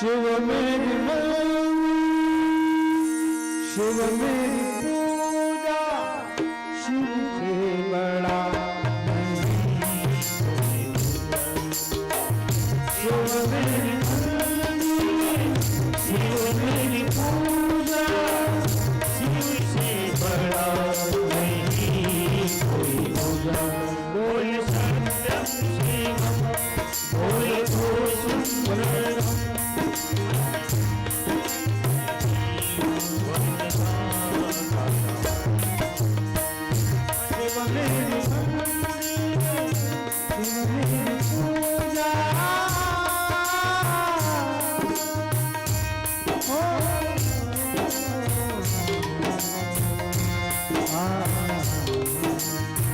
शिव मेरी शिव मेरी पूजा शिव से बड़ा शिव मेरी पूजा शिव से बड़ा नहीं कोई पूजा। बोल सत्यम शिवम बोल सुंदरम शिव मेरी पूजा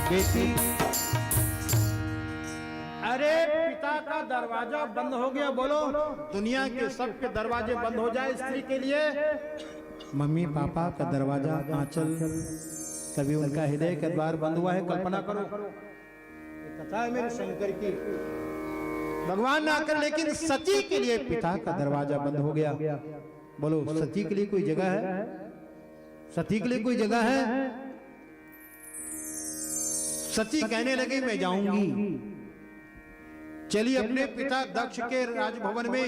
बेटी। अरे पिता का दरवाजा बंद हो गया, बोलो दुनिया के सबके दरवाजे बंद हो जाए स्त्री के लिए। मम्मी पापा का दरवाजा आंचल, कभी उनका हृदय का द्वार बंद हुआ है, कल्पना करो। कथा है मेरे शंकर की, भगवान ना कर, लेकिन सती के लिए पिता का दरवाजा बंद हो गया। बोलो सती के लिए कोई जगह है? सती के लिए कोई जगह है? सती कहने लगी मैं जाऊंगी। चलिए अपने पिता दक्ष के राजभवन में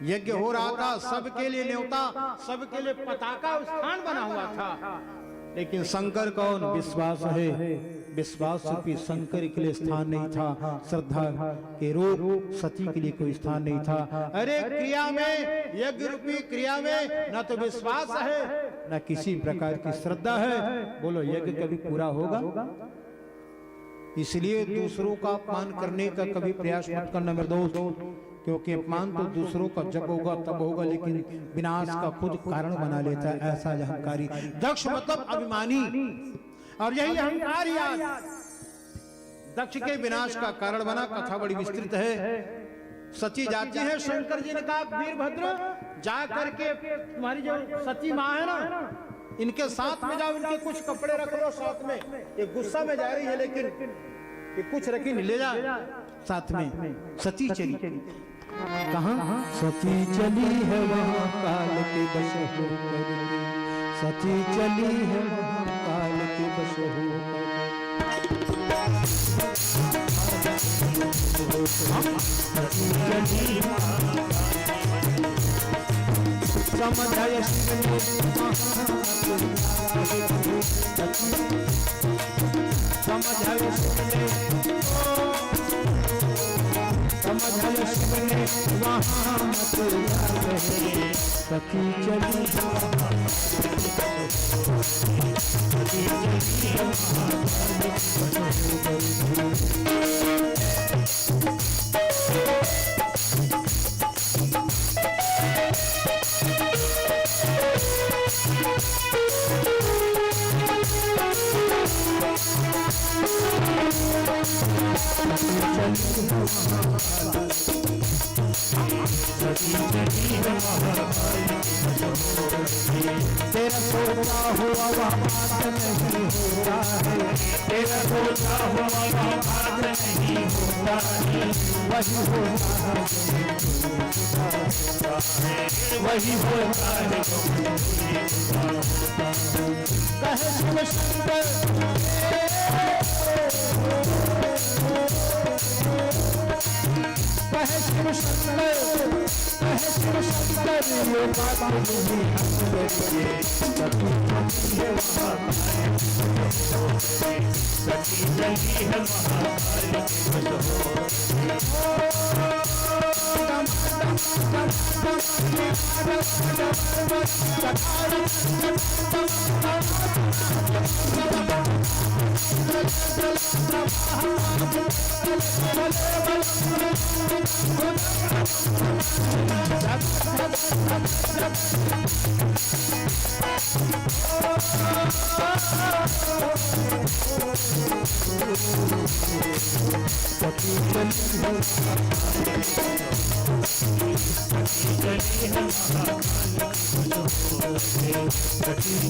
यज्ञ हो रहा था, सबके लिए न्योता, सबके लिए पताका स्थान बना हुआ था, लेकिन शंकर कौन? विश्वास है, विश्वास रूपी शंकर के लिए स्थान नहीं था। श्रद्धा के रूप सती के लिए कोई स्थान नहीं था। अरे क्रिया में, यज्ञ रूपी क्रिया में न तो विश्वास है न किसी प्रकार की श्रद्धा है। बोलो यज्ञ कभी पूरा होगा? इसलिए दूसरों का अपमान करने का कभी प्रयास मत करना मेरे दोस्त, क्योंकि अपमान तो दूसरों का जब होगा तब होगा, लेकिन विनाश का खुद कारण बना लेता है ऐसा अहंकारी। दक्ष मतलब अभिमानी, और यही अहंकार ही आज दक्ष के विनाश का कारण बना। कथा बड़ी विस्तृत है। सती जाती है, शंकर जी ने कहा वीरभद्र जा करके तुम्हारी जो सती माँ है ना, इनके साथ में जाओ, इनके कुछ कपड़े रख लो साथ में। ये गुस्सा में जा रही है, लेकिन ये कुछ रखी ले जा साथ में। सती चली कहाँ? सती चली है वहाँ काल के बश हो, सती चली है वहाँ काल के बश हो। समझाय शिव ने समझाय शिव ने समझाय शिव ने वहाँ मत रहे। सती चली तेरा सोचा हुआ वह बात नहीं होता है, तेरा सोचा हुआ वह बात नहीं होता है, वही होता है वही होता है। कहे शिव शंकर कहे शिव शंकर कहे शिव शंकर ये बात नहीं करिए। सती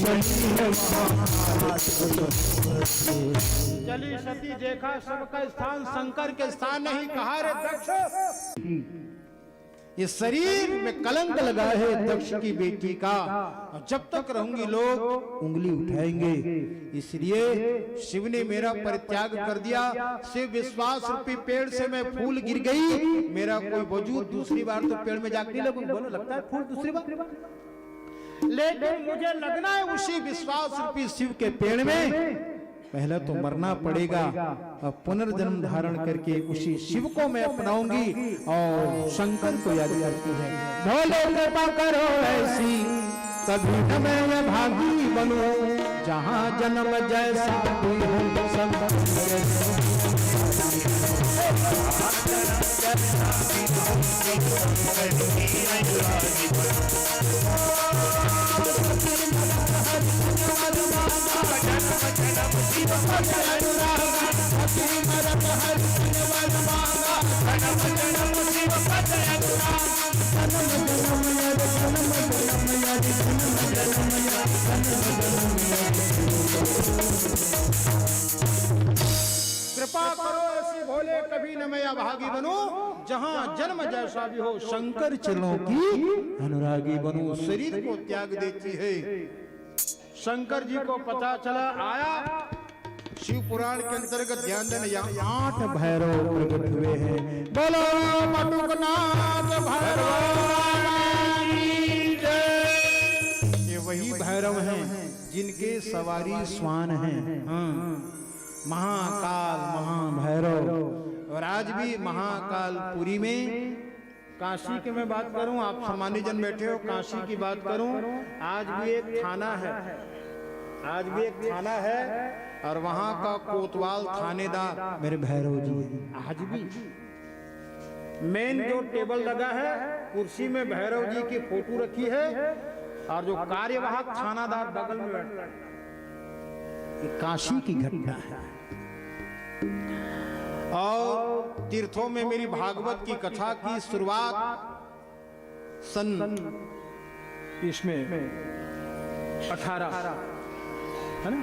चली है चली सती देखा सबका स्थान शंकर के स्थान नहीं, कहा रे दक्ष ये शरीर में कलंक लगा है दक्ष की बेटी का, और जब तक रहूंगी लोग उंगली उठाएंगे। इसलिए शिव ने मेरा परित्याग कर दिया। शिव विश्वास रूपी पेड़ से मैं फूल गिर गई, मेरा कोई वजूद दूसरी बार तो पेड़ में जाके नहीं लगूंगा। बोलो लगता है फूल दूसरी बार, लेकिन मुझे लगना है उसी विश्वास रूपी शिव के पेड़ में। पहले तो मरना पड़ेगा और पुनर्जन्म धारण करके उसी शिव को मैं अपनाऊंगी और शंकर को याद करती है। भोले कृपा करो ऐसी, कभी न मैं भागी बनूं, जहां जन्म जैसा कोई हो शंकर कृपा करो ऐसी भोले, कभी न मैं अभागी बनूं, जहां जन्म जैसा भी हो शंकर चरणों की अनुरागी बनूं। शरीर को त्याग देती है। शंकर जी को पता चला, आया शिव पुराण के अंतर्गत ध्यान देना, यहाँ 8 भैरव प्रकट हुए हैं। बोलो मटुकनाथ भैरव, ये वही भैरव हैं जिनके सवारी स्वान हैं। महाकाल महाभैरव। और आज भी महाकालपुरी में, काशी की मैं बात करूं, आप सामान्य जन बैठे हो, काशी की बात करूं, आज भी एक थाना है, आज भी एक थाना है, और वहां का कोतवाल थानेदार मेरे भैरव जी हैं। आज भी मेन जो टेबल लगा है, कुर्सी में भैरव जी की फोटो रखी है, और जो कार्यवाहक थानादार बगल में बैठा है। काशी की घटना है। और तीर्थों में मेरी भागवत की कथा की शुरुआत सन इसमें 18 है ना,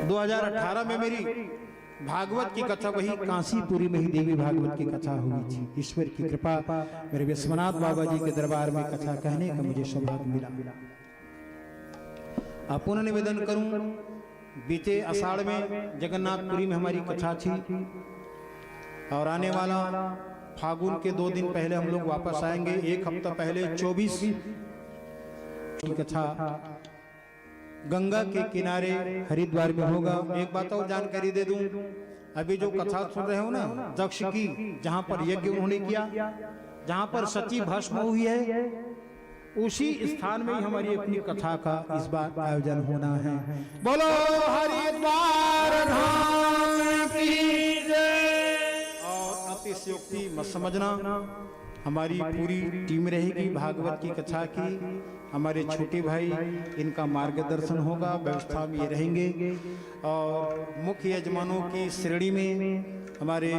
2018 में मेरी भागवत की कथा वही काशीपुरी में ही देवी भागवत की कथा हुई थी। ईश्वर की कृपा, मेरे विश्वनाथ बाबा जी के दरबार में कथा कहने का मुझे सौभाग्य मिला। आप पुनः निवेदन करूं, बीते आषाढ़ में जगन्नाथपुरी में हमारी कथा थी, और आने वाला फागुन के 2 दिन पहले हम लोग वापस आएंगे। 1 हफ्ता पहले 24 की कथा गंगा के किनारे हरिद्वार में होगा। एक बात और जानकारी दे दूं, अभी जो कथा सुन रहे हो ना दक्ष की, जहां पर यज्ञ उन्होंने किया, जहां पर सती भस्म हुई है, उसी स्थान में ही हमारी अपनी कथा का इस बार आयोजन होना है। बोलो हरिद्वार धाम की जय। और अतिशयोक्ति मत समझना, हमारी पूरी टीम रहेगी भागवत की कथा की। हमारे छोटे भाई, इनका मार्गदर्शन होगा, व्यवस्था में ये रहेंगे। और मुख्य यजमानों की श्रेणी में हमारे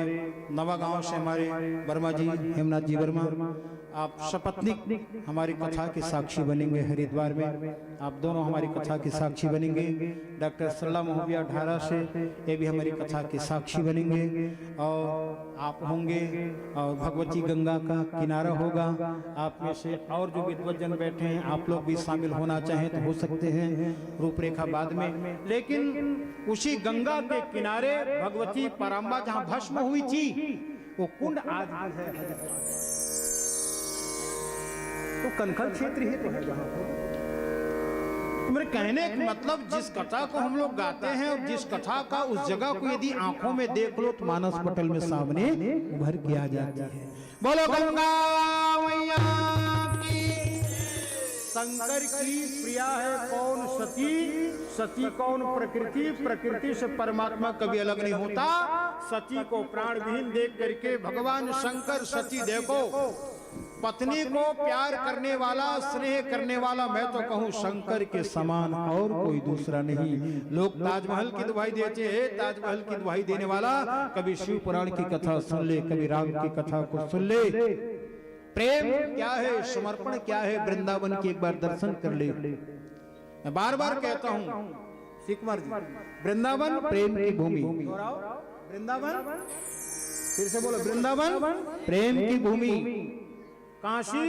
नवागांव से हमारे वर्मा जी, हेमनाथ जी वर्मा, आप सपत्निक हमारी कथा के साक्षी बनेंगे। हरिद्वार में आप दोनों हमारी कथा के साक्षी बनेंगे। डॉक्टर सल्ला मोहबिया ढारा से, ये भी हमारी कथा के साक्षी बनेंगे। और आप होंगे, और भगवती गंगा का किनारा होगा। आप में से और जो विद्वज्जन बैठे हैं, आप लोग भी शामिल होना चाहें तो हो सकते हैं, रूपरेखा बाद में। लेकिन उसी गंगा के किनारे भगवती पराम्बा जहाँ भस्म हुई थी, वो कुंड आज भी है। तो कनखल क्षेत्र ही तो है जहां पर। मेरे कहने का मतलब, जिस कथा को हम लोग गाते हैं और जिस कथा का उस जगह को यदि आंखों में देख लो तो मानस पटल में सामने उभर के आ जाती है। बोलो गंगा मैया की। शंकर की प्रिया है कौन सती, सती कौन प्रकृति, प्रकृति से परमात्मा कभी अलग नहीं होता। सती को प्राण विहीन देख करके भगवान शंकर, सती देखो, पत्नी को प्यार करने वाला, स्नेह करने वाला, मैं तो कहूँ शंकर के समान और कोई दूसरा नहीं। लोग ताजमहल की दुहाई देते हैं, ताजमहल की दुहाई देने वाला कभी शिव पुराण की कथा सुन ले, कभी राम की कथा को सुन ले। प्रेम क्या है, समर्पण क्या है, वृंदावन की एक बार दर्शन कर ले। मैं बार बार कहता हूँ शिव कुमार जी, वृंदावन प्रेम की भूमि। वृंदावन फिर से बोलो, वृंदावन प्रेम की भूमि, काशी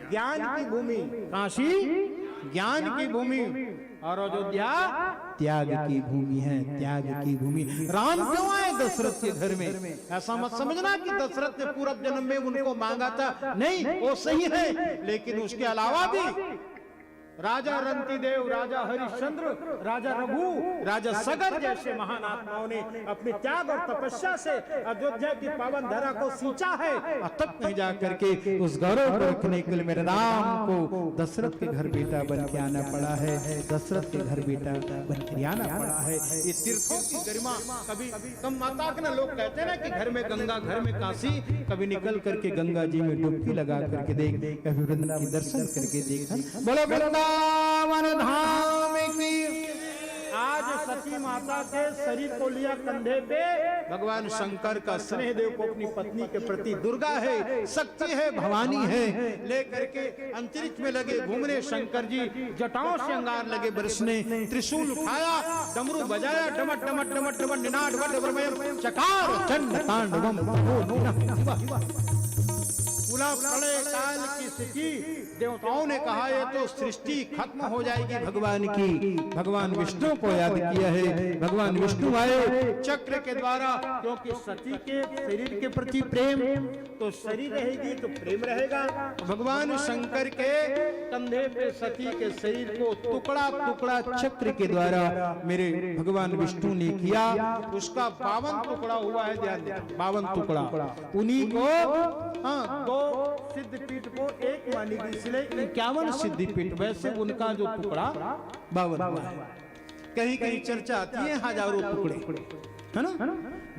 ज्ञान की भूमि, काशी ज्ञान की भूमि, और अयोध्या त्याग की भूमि है, त्याग की भूमि। राम क्यों आए दशरथ के घर में? ऐसा मत समझना कि दशरथ ने पूर्व जन्म में उनको मांगा था, नहीं, वो सही है, लेकिन उसके अलावा भी राजा रंतिदेव, राजा हरिश्चंद्र, राजा रघु, राजा सगर जैसे महान आत्माओं ने अपने त्याग और तपस्या से अयोध्या की पावन धरा को सींचा है, और तब कहीं जा करके उस गौरव को रखने के लिए मेरे राम को दशरथ के घर बेटा बन के आना पड़ा है, दशरथ के घर बेटा बन के आना पड़ा है। ये तीर्थों की गरिमा कभी कम माता के ना लोग कहते हैं ना कि घर में गंगा, घर में काशी, कभी निकल करके गंगा जी में डुबकी लगा करके देख, कभी वृंदावन के दर्शन करके देख। बोलो वृंदावन धाम की। आज सती माता के शरीर को लिया कंधे पे, भगवान शंकर का स्नेह देव को अपनी पत्नी के प्रति दुर्गा है, शक्ति है, भवानी है, लेकर के अंतरिक्ष में लगे घूमने शंकर जी जटाओं से अंगार लगे बरसने, त्रिशूल उठाया, डमरू बजाया, डमट डमट डमट डमट निनाद वट चकार चंड तांडवम प्रलय काल की स्थिति। देवताओं ने कहा ये तो सृष्टि खत्म हो जाएगी भगवान की। भगवान विष्णु को याद किया है, भगवान विष्णु आए चक्र के द्वारा, क्योंकि सती के शरीर के प्रति प्रेम, तो शरीर रहेगी तो प्रेम रहेगा। भगवान शंकर के कंधे पे सती के शरीर को टुकड़ा टुकड़ा चक्र के द्वारा मेरे भगवान विष्णु ने किया, उसका 52 टुकड़ा हुआ है, ध्यान देना, 52 टुकड़ा। उन्हीं को दो सिद्धपीठ को एक मानी गई, इसलिए 51 सिद्धपीठ। वैसे उनका जो टुकड़ा 52 हुआ है। कहीं कहीं चर्चा आती है हजारों टुकड़े, है ना।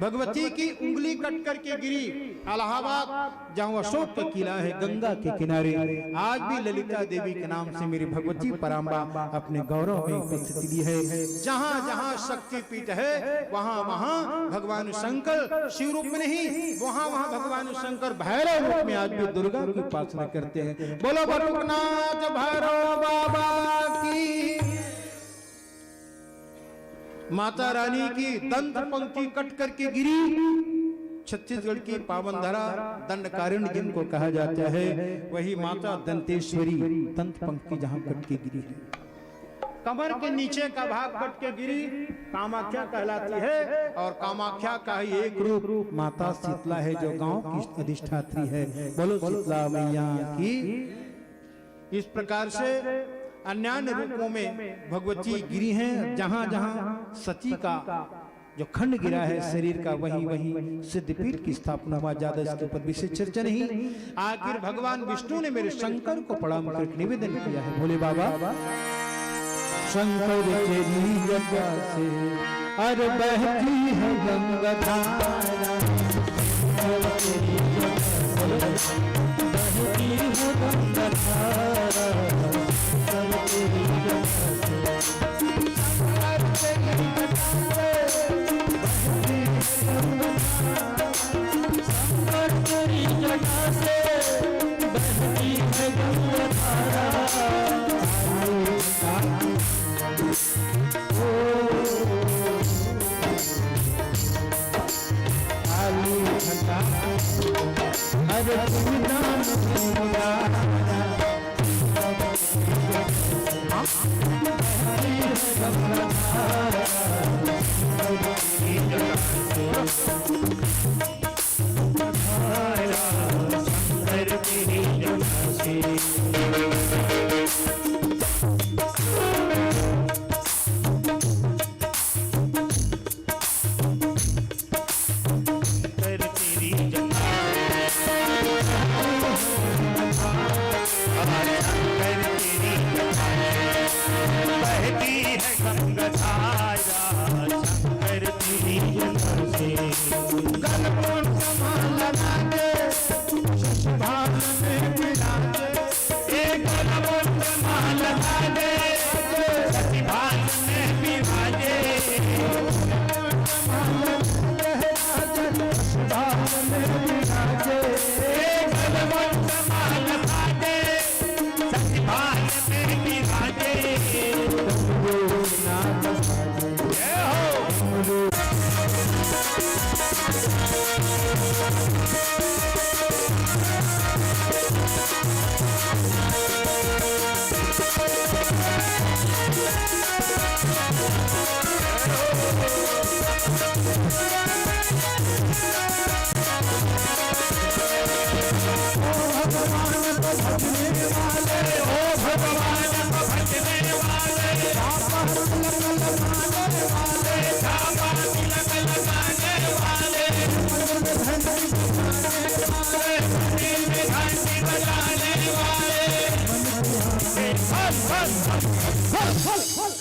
भगवती की उंगली कट करके गिरी इलाहाबाद, जहाँ अशोक का किला है गंगा के किनारे। आज भी ललिता देवी के नाम से मेरी भगवती पराम्बा अपने गौरव में उपस्थिति दी है। जहाँ जहाँ शक्तिपीठ है वहाँ वहाँ भगवान शंकर शिव रूप में नहीं, वहाँ वहाँ भगवान शंकर भैरव रूप में आज भी दुर्गा की उपासना करते हैं। बोलो बटुकनाथ भैरव बाबा की। माता रानी की दंत पंक्ति कट करके गिरी, छत्तीसगढ़ की पावन धरा दंडकारण्य जिनको कहा जाता है, वही माता दंतेश्वरी दंत पंक्ति जहां कट के गिरी है। कमर के नीचे का भाग कट के गिरी कामाख्या कहलाती है, और कामाख्या का ही एक रूप माता शीतला है जो गांव की अधिष्ठात्री है। बोलो शीतला मैया की। इस प्रकार से अन्य रूपों में भगवती गिरी हैं। जहां जहां सती का जो खंड गिरा है शरीर का, वहीं वहीं सिद्धपीठ की स्थापना हुआ। ज्यादा इसके ऊपर विशेष चर्चा नहीं। आखिर भगवान विष्णु ने मेरे शंकर को प्रणाम कर निवेदन किया है, भोले बाबा शंकर तेरी जगह से अरे बहती है गंगा धारा, बहती है गंगा धारा,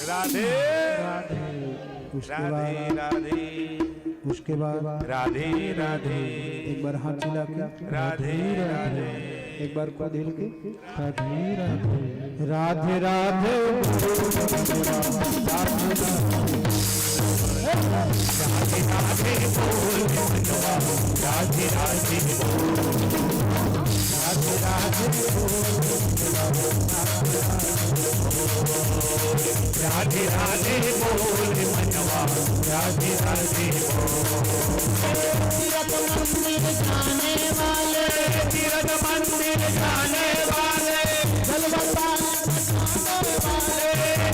राधे उसके राधे बाद राधे उसके बाद राधे राधे एक बार हाथ हिला के राधे राधे एक बार को दिल के राधे राधे राधे राधे राधे राधे बोल मनवा राधे राधे तीरथ मंदिर जाने वाले तीरथ मंदिर जाने वाले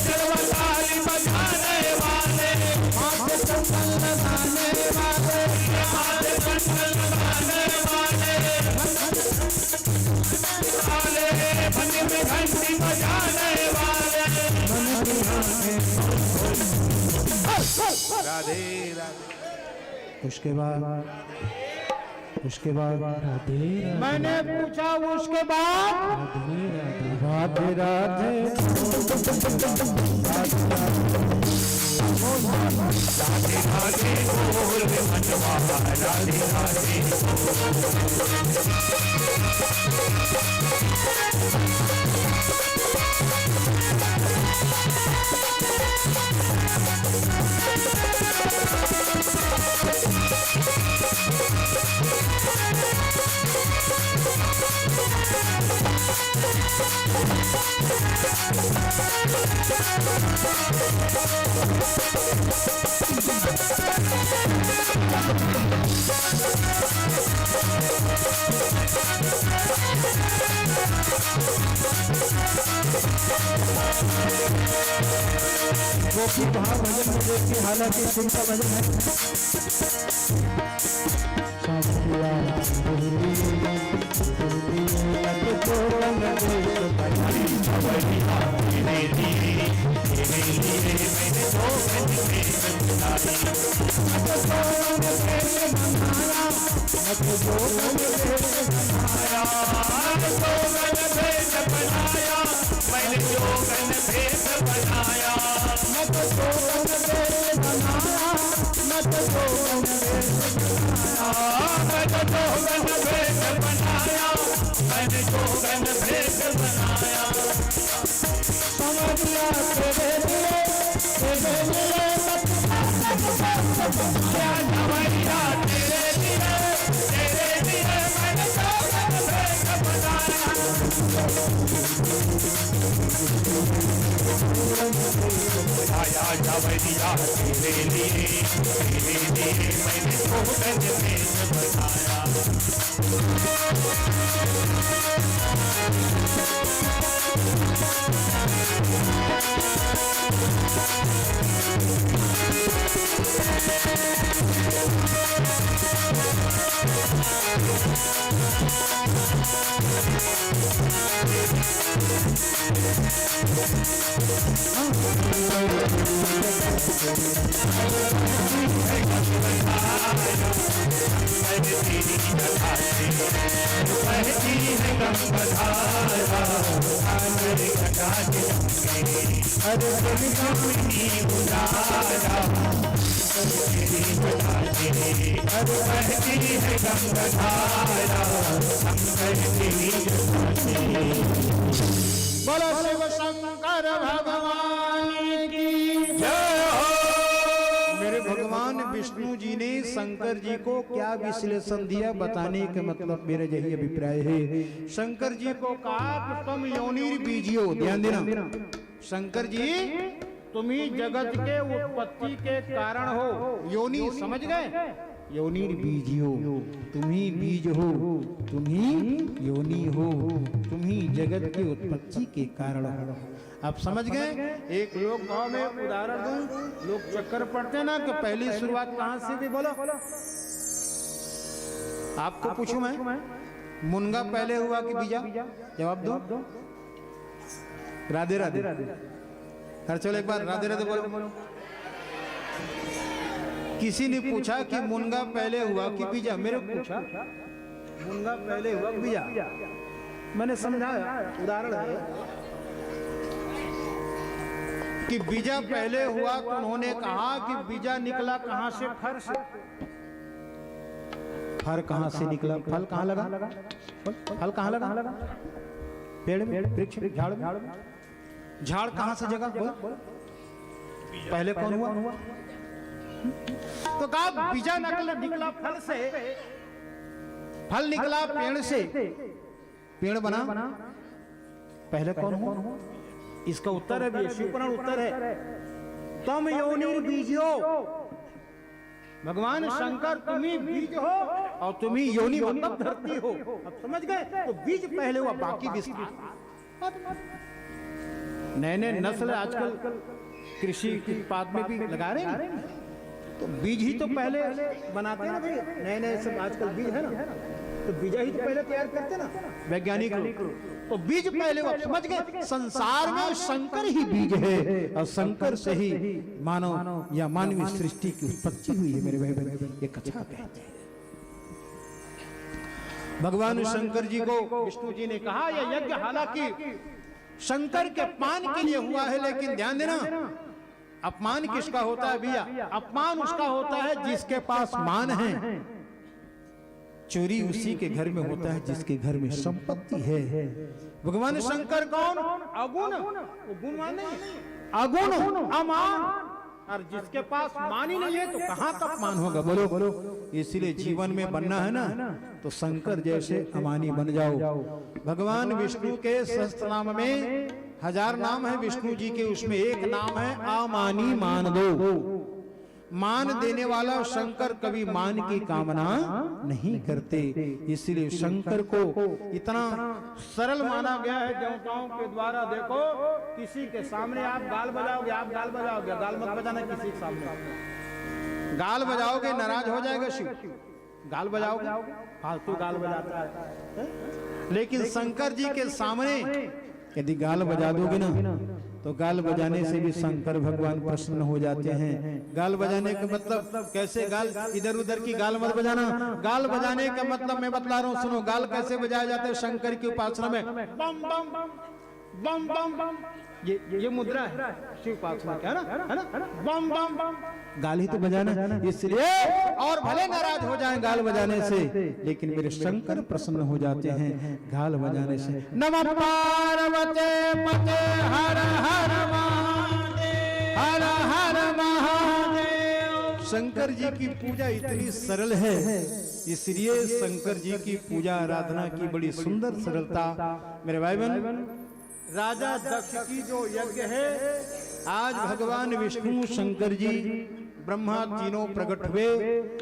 जलवताली बजाने वाले हाथ कंगन लगाने वाले हाथ कंगन लगाने वाले मन में घंटी बजाने वाले राधे राधे उसके बाद मैंने पूछा उसके बाद राधे राधे राधे बोल मनवा राधे राधे गोपी भाव भजन में देखिए, हालांकि सिंपल भजन है। मैंने जोगन भेष बनाया मैंने जोगन भेष बनाया समझिया तेरे लिए क्या नवैया तेरे लिए मैंने जोगन भेष बनाया आया जवैया तेरे लिए मैंने जोगन भेष बनाया बोलो शिव शंकर भगवान की जय हो। मेरे भगवान विष्णु जी ने शंकर जी को क्या विश्लेषण दिया बताने का मतलब मेरा यही अभिप्राय है। शंकर जी को कहा कि तुम योनिर बीजियो, ध्यान देना, शंकर जी तुम ही जगत के उत्पत्ति के कारण हो। योनि समझ गए, योनिर बीजियो, तुम ही बीज हो, तुम ही योनि हो, तुम ही जगत की उत्पत्ति के कारण हो। आप समझ गए। एक लोक भाव में उदाहरण दूं, लोग चक्कर पड़ते ना कि पहली शुरुआत कहां से थी, बोलो आपको पूछूं मैं, मुनगा पहले हुआ कि बीजा? जवाब दो। राधे राधे। हर चलो एक बार राधे राधे बोलो। किसी ने पूछा कि मुनगा पहले हुआ कि बीजा, मेरे को पूछा मुनगा पहले हुआ कि बीजा, मैंने समझाया उदाहरण है कि बीजा पहले हुआ तो उन्होंने कहा कि बीजा निकला कहां से? फर से। फर कहां से निकला? फल कहां लगा? फल कहां लगा? पेड़ में, वृक्ष, झाड़ में। झाड़ कहां से जगा? पहले कौन हुआ? तो कहा बीजा निकला फल से, फल निकला पेड़ से, पेड़ बना, पहले कौन हुआ? इसका उत्तर है, शिवपुराण उत्तर है, तम योनिर बीजो। भगवान शंकर तुम ही बीज हो और तुम ही योनि मतलब धरती हो। अब समझ गए? तो बीज पहले हुआ, बाकी विस्तार। नए नए नस्ल आजकल कृषि उत्पाद में भी लगा रहे हैं, तो बीज ही तो पहले बनाते हैं ना भाई। नए नए सब आजकल बीज है ना, तो बीजा ही तो पहले तैयार करते ना वैज्ञानिक लोग। तो बीज पहले वो, समझ गए? संसार में शंकर ही बीज है और शंकर से ही मानव या मानवीय सृष्टि की उत्पत्ति हुई है। मेरे भाई ये कथा कहते हैं। भगवान शंकर जी को विष्णु जी ने कहा यह यज्ञ हालांकि शंकर के अपमान के लिए हुआ है, लेकिन ध्यान देना अपमान किसका होता है भैया? अपमान उसका होता है जिसके पास मान है। चोरी उसी के घर में होता है जिसके घर में संपत्ति है। भगवान शंकर कौन? अगुण, वो गुणवान नहीं, अगुण, अमान। और जिसके पास मान ही नहीं है तो कहां का अपमान होगा? बोलो बोलो। इसलिए जीवन में बनना है ना तो शंकर जैसे अमानी बन जाओ। भगवान विष्णु के सहस्त्र नाम में 1000 नाम है विष्णु जी के, उसमें एक नाम है अमानी मान दो। मान देने वाला शंकर कभी मान की कामना नहीं करते, इसलिए शंकर को इतना सरल माना गया है देवताओं के द्वारा। देखो किसी के सामने आप गाल बजाओगे, गाल मत बजाना किसी के सामने। गाल बजाओगे नाराज हो जाएगा शिव, गाल बजाओगे फालतू गाल बजाता है। लेकिन शंकर जी के सामने यदि गाल बजा दोगे ना तो गाल बजाने से भी शंकर भगवान प्रसन्न हो जाते हैं। गाल बजाने का मतलब कैसे? गाल इधर उधर की गाल मत बजाना। गाल बजाने का मतलब मैं बतला रहा हूँ, सुनो। गाल कैसे बजाया जाता है शंकर की उपासना में? बम बम बम बम बम, ये मुद्रा है शिव उपासना का, है ना? बम बम बम, गाल ही तो बजाना। इसलिए और भले नाराज हो जाएं गाल बजाने से, लेकिन मेरे शंकर प्रसन्न हो जाते हैं गाल बजाने से। नमः पार्वते पते हर हर महादेव, हर हर महादेव। शंकर जी की पूजा इतनी सरल है, इसलिए शंकर जी की पूजा आराधना की बड़ी सुंदर सरलता। मेरे भाई बहन, राजा दक्ष की जो यज्ञ है, आज भगवान विष्णु शंकर जी ब्रह्मा तीनों प्रकट हुए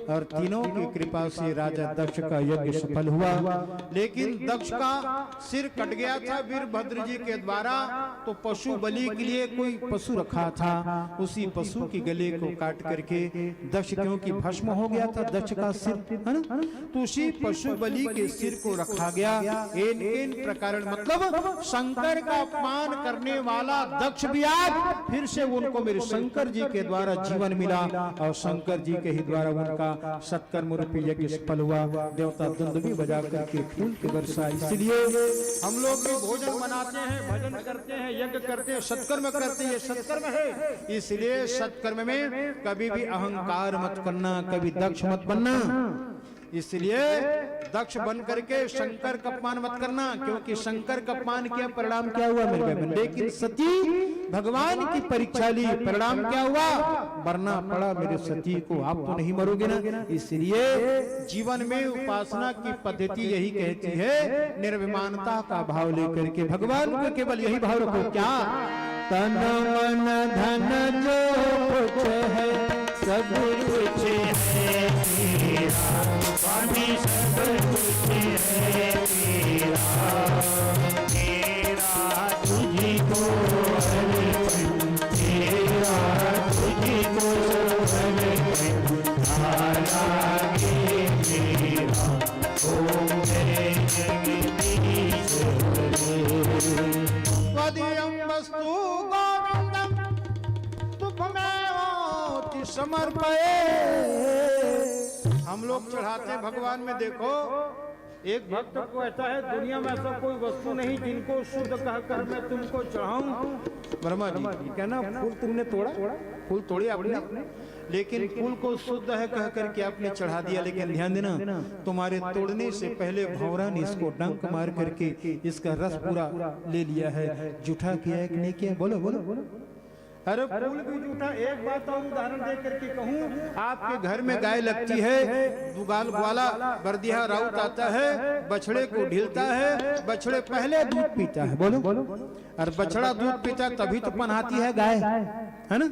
और तीनों की कृपा से राजा दक्ष का यज्ञ सफल हुआ। लेकिन दक्ष का सिर कट गया था वीरभद्र जी के द्वारा, तो पशु बलि के लिए कोई पशु रखा था, उसी पशु की गले को काट करके दक्ष, क्योंकि भस्म हो गया था दक्ष का सिर, है ना, तो उसी पशु बलि के सिर को रखा गया। इन प्रकार मतलब शंकर का अपमान करने वाला दक्ष भी आज फिर से उनको मेरे शंकर जी के द्वारा जीवन मिला और शंकर जी के ही द्वारा उनका सत्कर्म रूपी यज्ञ सफल हुआ। देवता दंड भी बजा करके फूल के वर्षा। इसलिए हम लोग भी भोजन बनाते हैं, भजन करते हैं, यज्ञ करते हैं, सत्कर्म करते हैं, सत्कर्म है। इसलिए सत्कर्म में कभी भी अहंकार मत करना, कभी दक्ष मत बनना। इसलिए दक्ष बन करके शंकर का अपमान मत करना, क्योंकि शंकर का अपमान किया परिणाम क्या हुआ मेरे बहन? लेकिन सती भगवान की परीक्षा ली, परिणाम क्या हुआ? मरना पड़ा मेरे सती को। आप तो नहीं मरोगे ना। इसलिए जीवन में उपासना की पद्धति यही कहती है, निर्विमानता का भाव लेकर के भगवान को केवल यही भाव रखो। क्या? तन मन धन जो कुछ है सब कुछ है तेरा, स्वामी सब कुछ है तेरा, तेरा तुझी को अर्पण, तेरा तुझी को अर्पण, लागे मेरा ओम जय जगदीश हरे। स्वदीयं वस्तु गोविंदं तुभमेव समर्पये। हम लोग चढ़ाते हैं भगवान में। देखो एक भक्त को ऐसा है, दुनिया में ऐसा कोई वस्तु नहीं जिनको शुद्ध कहकर मैं तुमको चढ़ाऊं। ब्रह्मा जी क्या ना, फूल तुमने तोड़ा, फूल तोड़े आपने, लेकिन फूल को शुद्ध है कह करके आपने चढ़ा दिया। लेकिन ध्यान देना, तुम्हारे तोड़ने से पहले भंवरा ने इसको डंक मार करके इसका रस पूरा ले लिया है। जूठा किया है कि नहीं किया? बोलो बोलो बोलो। अरे फूल भी जूठा। एक बात और उदाहरण दे करके कहूँ, आपके घर में गाय लगती है, दुगाल ग्वाला बरदिया राउत आता है, बछड़े को ढीलता है, बछड़े पहले दूध पीता है, बोलो बोलो। और बछड़ा दूध पीता तभी तो पनहाती है गाय, है ना?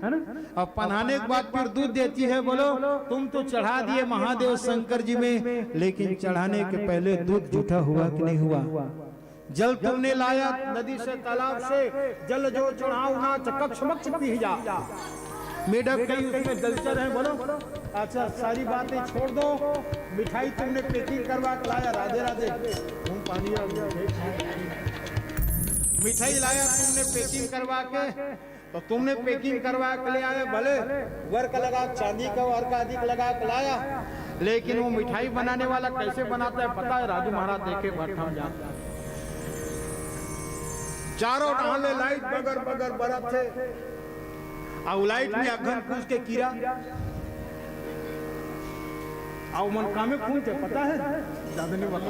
और पनहाने के बाद फिर दूध देती है। बोलो, तुम तो चढ़ा दिए महादेव शंकर जी में, लेकिन चढ़ाने के पहले दूध जूठा हुआ कि नहीं हुआ? जल तुमने लाया नदी से तालाब से, जल जो चढ़ाओ ना चकक्ष मक्ष पी जा। मेढक कहीं उसमें जलचर है। बोलो अच्छा, सारी बातें छोड़ दो। मिठाई तुमने पैकिंग करवा के लाया, राधे राधे, पानी आ गया। मिठाई लाया तुमने पैकिंग करवा के, तो तुमने पैकिंग करवा के ले आए, भले वर्क लगा, चांदी का वर्क अधिक लगा के लाया, लेकिन वो मिठाई बनाने वाला कैसे बनाता है पता है? राजू महाराज देखे भट्ठा में जाता है, चारों डाले लाइट बगर बगर बरत थे, और लाइट में अघन पूछ के कीड़ा और मन कामे खूंचे, पता है? ज्यादा नहीं बता।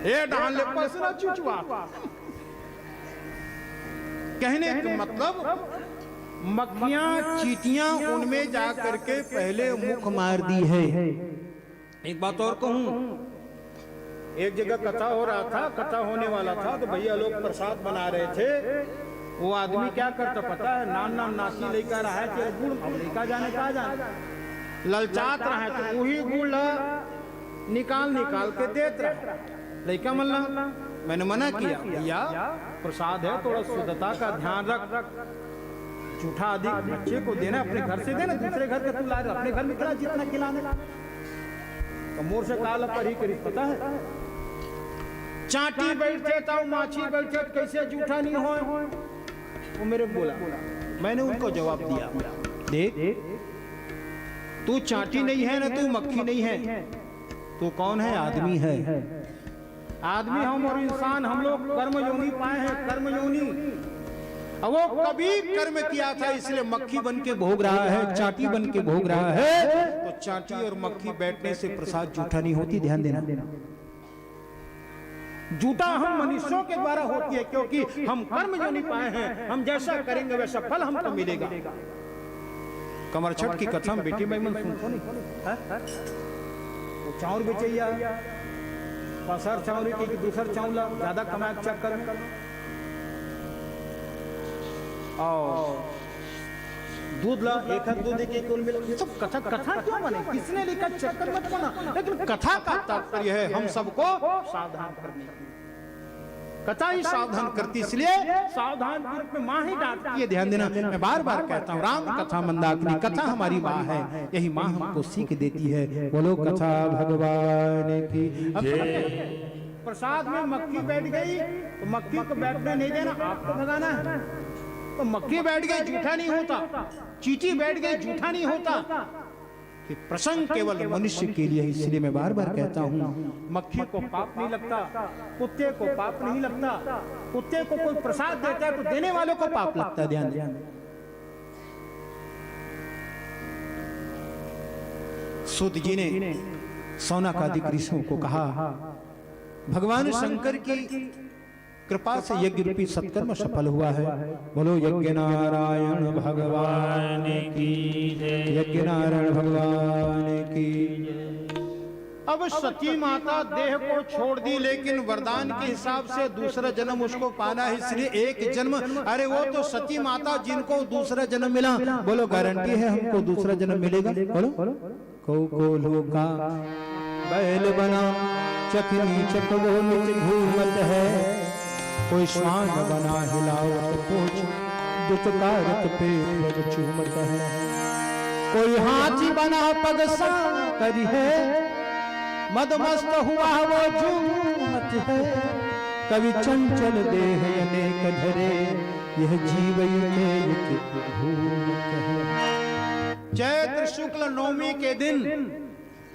ये डाले पसरा चुचवा। कहने का मतलब मक्खियां चींटियां उनमें जा करके पहले मुख मार दी है। एक बात और कहूं, एक जगह कथा हो रहा था, कथा होने वाला था, तो भैया लोग प्रसाद बना रहे थे। वो आदमी क्या करता पता है? नान नान नासी लेकर रहा है कि गुड़ लेकर जाने का जाने, ललचात रहा है, तो वही गुड़ निकाल निकाल के देते रहा। लड़का मल्ला, मैंने मना किया, भैया प्रसाद है, थोड़ा शुद्धता का ध्यान रख, जूठा अधिक बच्चे को देना, अपने घर से देना, दूसरे घर का तू ला, अपने घर में खिला जितना खिलाने का। तो मोर से काला पर ही करी, पता है? चाटी बैठे था, माछी बैठे, कैसे जूठा नहीं हो? वो मेरे बोला, मैंने उनको जवाब दिया, देख तू चाटी नहीं है ना, तू मक्खी नहीं है, तू कौन है? आदमी है। आदमी हम और इंसान, हम लोग कर्म योनि पाए हैं, कर्म योनि। अब वो कभी कर्म किया था, इसलिए मक्खी बन के भोग रहा है, चाटी बन के भोग रहा है। तो चाटी और मक्खी बैठने से प्रसाद जूठा नहीं होती, ध्यान देना। जूठा हम मनुष्यों के द्वारा होती है, क्योंकि हम कर्म योनि पाए हैं, हम जैसा करेंगे वैसा फल हमको मिलेगा। कमर छठ की कथा में बेटी मैमन सुनको नहीं, चाउर बेचैया पसर चाउर की दूसर चाउला ज्यादा कमाए चक्कर में, और दूध ला एक हाथ दूध के कुल मिला। ये सब कथा कथा क्यों बने? किसने लिखा? चक्कर मत बना। लेकिन कथा का तात्पर्य है हम सबको सावधान करने की। कथा ही सावधान करती, इसलिए सावधान रूप में माँ ही डांटती है। ध्यान देना, मैं बार बार कहता हूँ, राम कथा मंदाकिनी कथा हमारी माँ है, यही माँ हमको सीख देती है। बोलो कथा भगवान की। प्रसाद में मक्खी बैठ गई, तो मक्खी को बैठने नहीं देना, आपको भगाना है। तो मक्खी बैठ गई जूठा नहीं होता, चींटी बैठ गई जूठा नहीं होता, कि प्रसंग केवल मनुष्य के लिए। इसलिए मैं बार बार कहता हूँ, मक्खी को पाप नहीं लगता, कुत्ते को पाप नहीं लगता। कुत्ते को कोई प्रसाद देता है तो देने वालों को पाप लगता है। ध्यान। सूत जी ने सौनकादिक ऋषियों को कहा, भगवान शंकर की कृपा से यज्ञ रूपी सत्कर्म सफल हुआ है। बोलो यज्ञ नारायण भगवान की जय, यज्ञ नारायण भगवान की जय। अब सती माता देह को छोड़ दी, लेकिन वरदान के हिसाब से दूसरा जन्म उसको पाना है, इसलिए एक जन्म। अरे वो तो सती माता जिनको दूसरा जन्म मिला, बोलो गारंटी है हमको दूसरा जन्म मिलेगा। बोलो को लोका बैल बना चकनी चकगोल घूमत है, कोई श्वान बना हिलावत पोछ दुचकारत पे चूमत है, कोई हाथी बना पगसा करी है, मदमस्त हुआ वो झूमत है, कवि चंचल देह अनेक धरे, यह जीवई के एक भूल कहे। चैत्र शुक्ल नवमी के दिन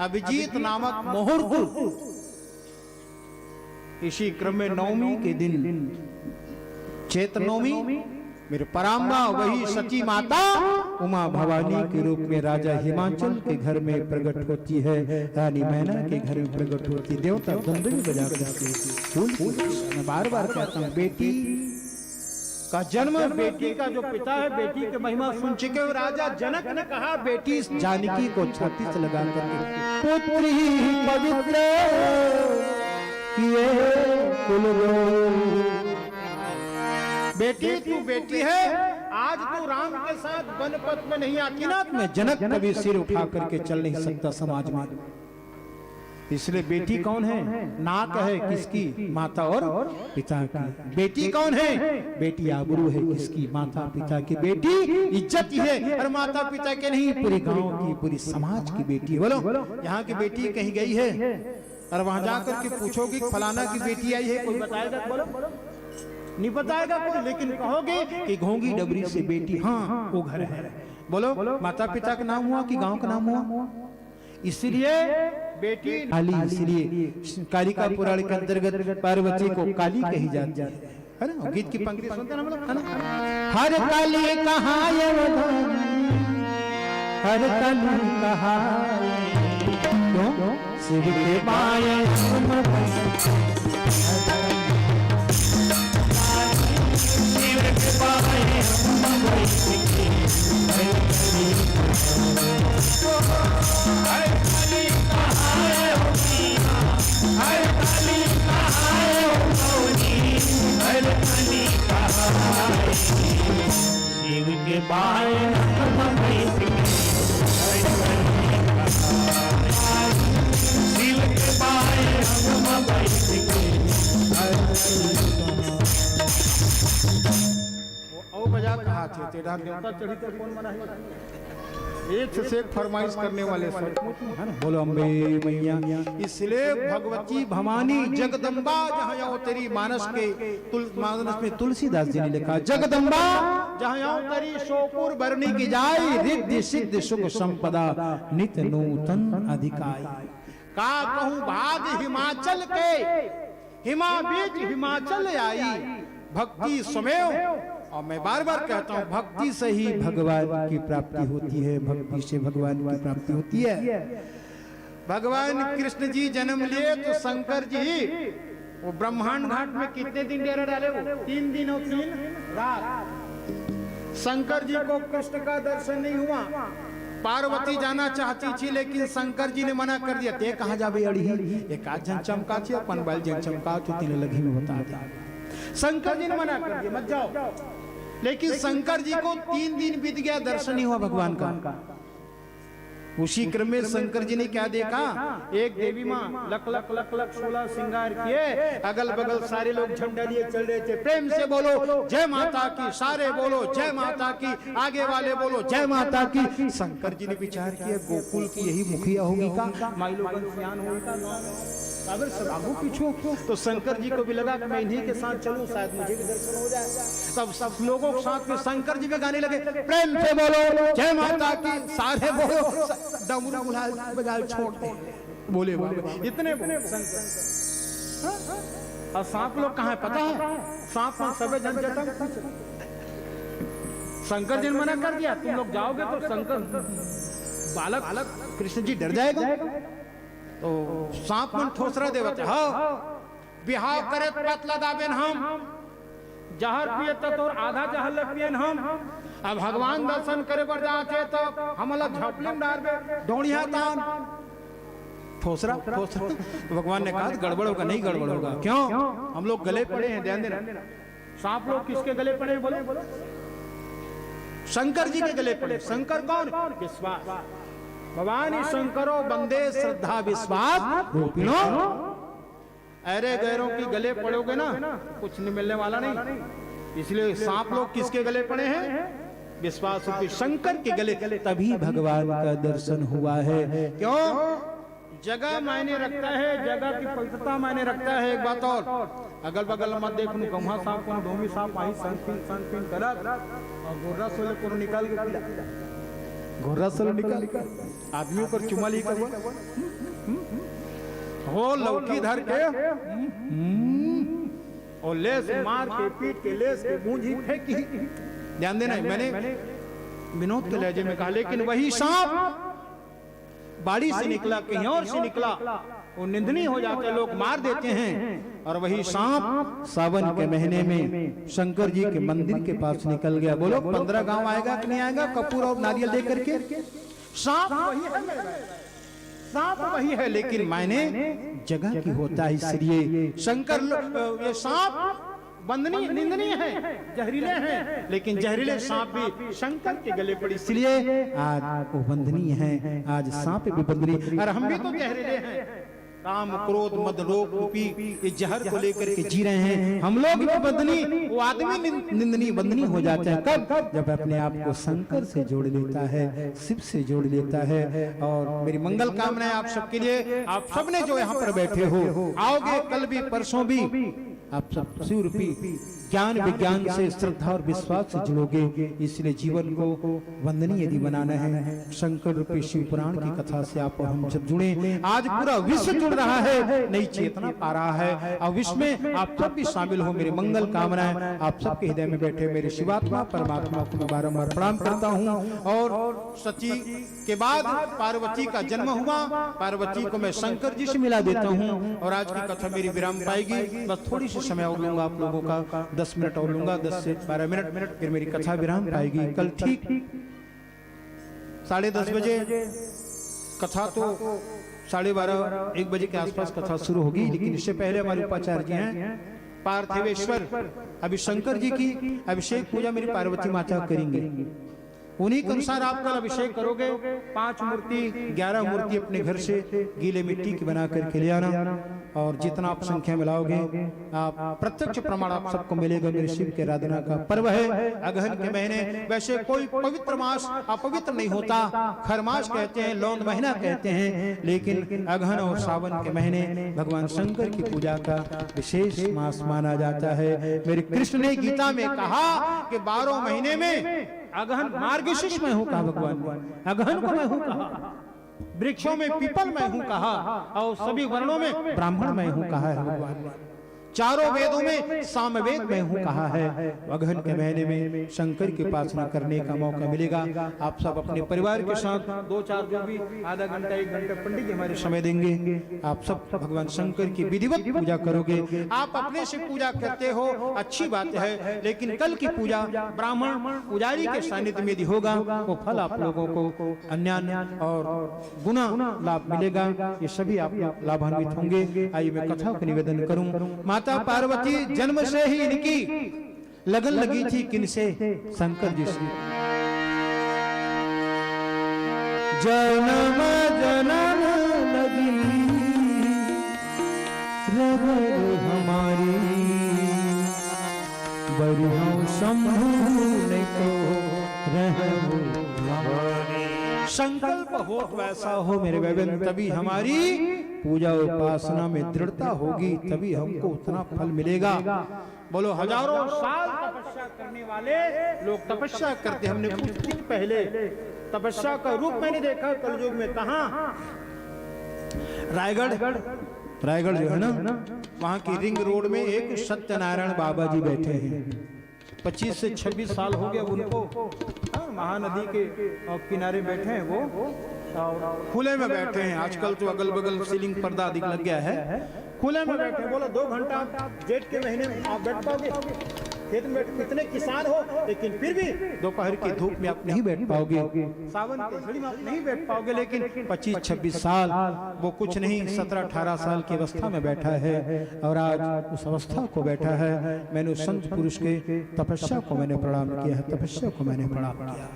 अभिजीत नामक मुहूर्त, इसी क्रम में नवमी के दिन चैत्र नवमी मेरे पराम्बा वही सची माता उमा भवानी के रूप में राजा हिमाचल के घर में प्रकट होती है, रानी मैना के घर में प्रकट होती है। देवता दंडनी बजा कर मैं बार बार कहता हूँ, बेटी का जन्म, बेटी का जो पिता है बेटी की महिमा सुन चुके हो। राजा जनक ने कहा बेटी जानकी को छाती से लगा करके पुत्री पवित्र किए कुल, बेटी तू बेटी है, आज तू राम के साथ वन पथ में नहीं आती ना। में जनक कभी सिर उठा करके चल नहीं सकता समाज में, इसलिए बेटी कौन है? नाक है किसकी? माता और पिता की। बेटी कौन है? बेटी आबरू है किसकी? माता पिता की। बेटी इज्जत है, और माता पिता के नहीं, पूरे गांव की, पूरी समाज की बेटी। बोलो, यहाँ की बेटी कहीं गई है और वहां जाकर के पूछोगे फलाना की बेटी आई है, कोई बताएगा? बोलो, नहीं बताएगा कोई, लेकिन कहोगे कि घोंगी डबरी से बेटी, हाँ वो घर है। बोलो, माता पिता का नाम हुआ कि गांव का नाम हुआ? इसलिए बेटी काली, इसलिए कालिका पुराण के अंतर्गत पार्वती को काली कही जाती है ना। गीत की पंक्ति सुनते हैं हम लोग, है ना? हर काली कहाँ ये हर काली कहाँ, क्यों? शिव के माये शिव के बाय शिव के बाय बजा कहा थे तेरा देवता चढ़ी तो कौन मना है? एक से एक फरमाइश करने वाले सब, है ना? बोलो अम्बे मैया। इसलिए भगवती भवानी जगदम्बा जहाँ आओ तेरी मानस के मानस में तुलसीदास जी ने लिखा, जगदम्बा जहाँ आओ तेरी शोपुर भरनी की जाए, रिद्धि सिद्ध सुख संपदा नित नूतन अधिकाई। का कहूँ भाग हिमाचल के, हिमा बीच हिमाचल आई, भक्ति स्वमेव। और मैं बार बार कहता हूँ, भक्ति से ही भगवान की प्राप्ति होती है, भक्ति से भगवान की प्राप्ति होती है। भगवान कृष्ण जी जन्म लिए तो शंकर जी वो ब्रह्मांड घाट में कितने दिन डेरा डाले? वो 3 दिन और 3 रात। शंकर जी को कृष्ण का दर्शन नहीं हुआ। पार्वती जाना चाहती थी, लेकिन शंकर जी ने मना कर दिया। ते कहाँ जाबे अड़ी, एक आध जन चमका थी, अपन बाल जन चमका तो तीन लगी में बता दिया। शंकर जी ने मना कर दिया, मत जाओ। लेकिन शंकर जी को 3 दिन बीत गया, दर्शन नहीं हुआ भगवान का। उसी क्रम में शंकर जी ने क्या देखा? एक देवी माँ लक लक लक लक 16 श्रृंगार किए, अगल बगल सारे लोग झंडा लिए चल रहे थे। प्रेम से बोलो जय माता की, सारे बोलो जय माता की, आगे वाले बोलो जय माता की। शंकर जी ने विचार किया, गोकुल की यही मुखिया होगी का, माई लोगन सियान होगा, अगर सब आगू पीछू। तो शंकर जी को भी लगा कि मैं इन्हीं के साथ चलूं, शायद मुझे भी दर्शन हो जाए। तब सब लोगों के साथ में शंकर जी भी गाने लगे, प्रेम से बोलो जय माता की, सारे बोलो, डमरू गुलाल बजाल छोड़ दे, बोले बाबा इतने बोले शंकर। और सांप लोग कहाँ है पता है? सांप में सबे जन जटा। शंकर जी ने मना कर दिया, तुम लोग जाओगे तो शंकर बालक कृष्ण जी डर जाएगा। तो सांप मन ठोसरा देवते, हाँ बिहाव करे पतला दाबेन हम, जहर पिए तो आधा जहर लग पियन हम। अब भगवान दर्शन करे पर जाते तो हमला झपलिम डालबे ढोणिया तान ठोसरा। भगवान ने कहा गड़बड़ होगा, नहीं गड़बड़ होगा। क्यों? हम लोग गले पड़े हैं, ध्यान देना। सांप लोग किसके गले पड़े हैं? बोलो शंकर जी के गले पड़े। शंकर कौन? विश्वास। भवानी शंकरो बंदे श्रद्धा विश्वास रूपिणो। अरे गैरों की गले पड़ोगे ना, कुछ नहीं मिलने वाला नहीं। इसलिए सांप लोग किसके गले पड़े हैं? विश्वास रूपी शंकर के गले। तभी भगवान का दर्शन हुआ है। क्यों? जगह मायने रखता है, जगह की पवित्रता मायने रखता है। एक बात और, अगल बगल मत देखो कौहा सांप को ढोमी सांप आई सन करत और गोर्रा सोले को निकाल के घोड़ा सोले निकाल आदमी पर चुमाली कर हो लौकी धर के और लेस मार के पीट के लेस के गूंजी फेंकी। ध्यान देना, मैंने विनोद के लहजे में कहा, लेकिन वही सांप बाड़ी से निकला, कहीं और से निकला, वो निंदनीय हो जाते, लोग मार देते हैं। और वही सांप सावन के महीने में शंकर जी के मंदिर के पास निकल गया। बोलो 15 गांव आएगा कि नहीं आएगा कपूर और नारियल दे करके? सांप वही है, सांप वही है, लेकिन मायने जगह की होता है। इसलिए शंकर ये सांप वंदनीय निंदनीय है, जहरीले हैं, लेकिन जहरीले सांप भी शंकर के गले पड़ी, इसलिए आज वो वंदनीय है, आज सांप भी वंदनीय। और हम भी तो जहरीले हैं, काम क्रोध मद लोभ रूपी ये जहर को लेकर के जी रहे हैं। हम लोग भी वंदनीय, वो आदमी निंदनीय वंदनीय हो जाता है कब? जब अपने आप को शंकर से जोड़ लेता है, शिव से जोड़ लेता है। और मेरी मंगल कामनाएं आप सबके लिए, आप सबने जो यहाँ पर बैठे हो, आओगे कल भी परसों भी, आप सब शिव रूपी ज्ञान विज्ञान से श्रद्धा और विश्वास से जुड़ोगे। इसलिए जीवन को वंदनीय यदि बनाना है, शंकर रूपी शिव पुराण की कथा से आप और हम जब जुड़े, आज पूरा विश्व जुड़ रहा है, नई चेतना पा रहा है, और विश्व में आप सब भी शामिल हो। मेरी मंगल कामनाएं आप सबके हृदय में बैठे मेरे शिवात्मा परमात्मा को मैं बारंबार प्रणाम करता हूँ। और सती के बाद पार्वती का जन्म हुआ, पार्वती को मैं शंकर जी से मिला देता हूँ। और आज की कथा मेरी विराम पाएगी, बस थोड़ी सी समय और लूंगा आप लोगों का, 10 मिनट और लूंगा, 10 से 12 मिनट, फिर मेरी कथा विराम पाएगी। कल ठीक 10:30 बजे कथा, तो 12:30 1 बजे के आसपास कथा शुरू होगी। लेकिन इससे पहले हमारे उपाचार्य जी हैं पार्थिवेश्वर, अभी शंकर जी की अभिषेक पूजा मेरी पार्वती माता करेंगे। उन्हीं के अनुसार आप कल अभिषेक करोगे। 5 मूर्ति 11 मूर्ति अपने घर से गीले मिट्टी की बना करके ले आना, और जितना आप संख्या मिलाओगे आप प्रत्यक्ष प्रमाण आप सबको मिलेगा। मेरे शिव के आराधना का पर्व है, अगहन के महीने। वैसे कोई पवित्र मास अपवित्र नहीं होता, खरमास कहते हैं, लौंड महीना कहते हैं, लेकिन अगहन और सावन के महीने भगवान शंकर की पूजा का विशेष मास माना जाता है। मेरे कृष्ण ने गीता में कहा कि 12 महीने में अगहन मार्गशीर्ष में हूँ कहा भगवान, अगहन को मैं हूँ कहा, वृक्षों में पीपल मैं हूँ कहा, और सभी वर्णों में ब्राह्मण मैं हूँ कहा है भगवान। चारों वेदों में सामवेद में हूँ कहा है। अगहन के महीने में शंकर की उपासना करने का मौका मिलेगा। आप सब अपने परिवार के साथ 2-4 जो भी आधा घंटा 1 घंटा पंडित जी हमारे समय देंगे, आप सब भगवान शंकर की विधिवत पूजा करोगे। आप अपने से पूजा करते हो, अच्छी बात है, लेकिन कल की पूजा ब्राह्मण पुजारी के सानिध्य में यदि होगा, वो फल आप लोगों को अन्य और गुना लाभ मिलेगा। ये सभी आप लाभान्वित होंगे। आइए मैं कथा को निवेदन करूं। माता पार्वती जन्म से ही इनकी लगन लगी थी किनसे? शंकर जी से। जन्म जन्म लगी रबर हमारी, बरिहों शंभु ने तो रहु हमारी। संकल्प हो वैसा हो मेरे वैभव, तभी हमारी पूजा उपासना में दृढ़ता होगी, तभी हमको उतना फल मिलेगा। बोलो हजारों साल तपस्या करने वाले लोग तपस्या करते, हमने कुछ दिन पहले तपस्या का रूप मैंने देखा कलयुग में। कहाँ? रायगढ़ जो है ना, वहाँ की रिंग रोड में एक सत्यनारायण बाबा जी बैठे हैं। 25 से 26 साल हो गए उनको, महानदी के किनारे बैठे हैं वो, खुले में बैठे हैं। आजकल तो अगल बगल सीलिंग पर्दा अधिक लग गया है, खुले में बैठे। बोलो 2 घंटा जेठ के महीने में आप बैठ पाओगे? खेत में बैठ, कितने किसान हो, लेकिन फिर भी दोपहर की धूप में आप नहीं बैठ पाओगे, सावन की झड़ी में आप नहीं बैठ पाओगे। लेकिन 25-26 साल वो कुछ नहीं, 17-18 साल की अवस्था में बैठा है, और आज उस अवस्था को बैठा है। मैंने उस संत पुरुष के तपस्या को मैंने प्रणाम किया है, तपस्या को मैंने प्रणाम किया।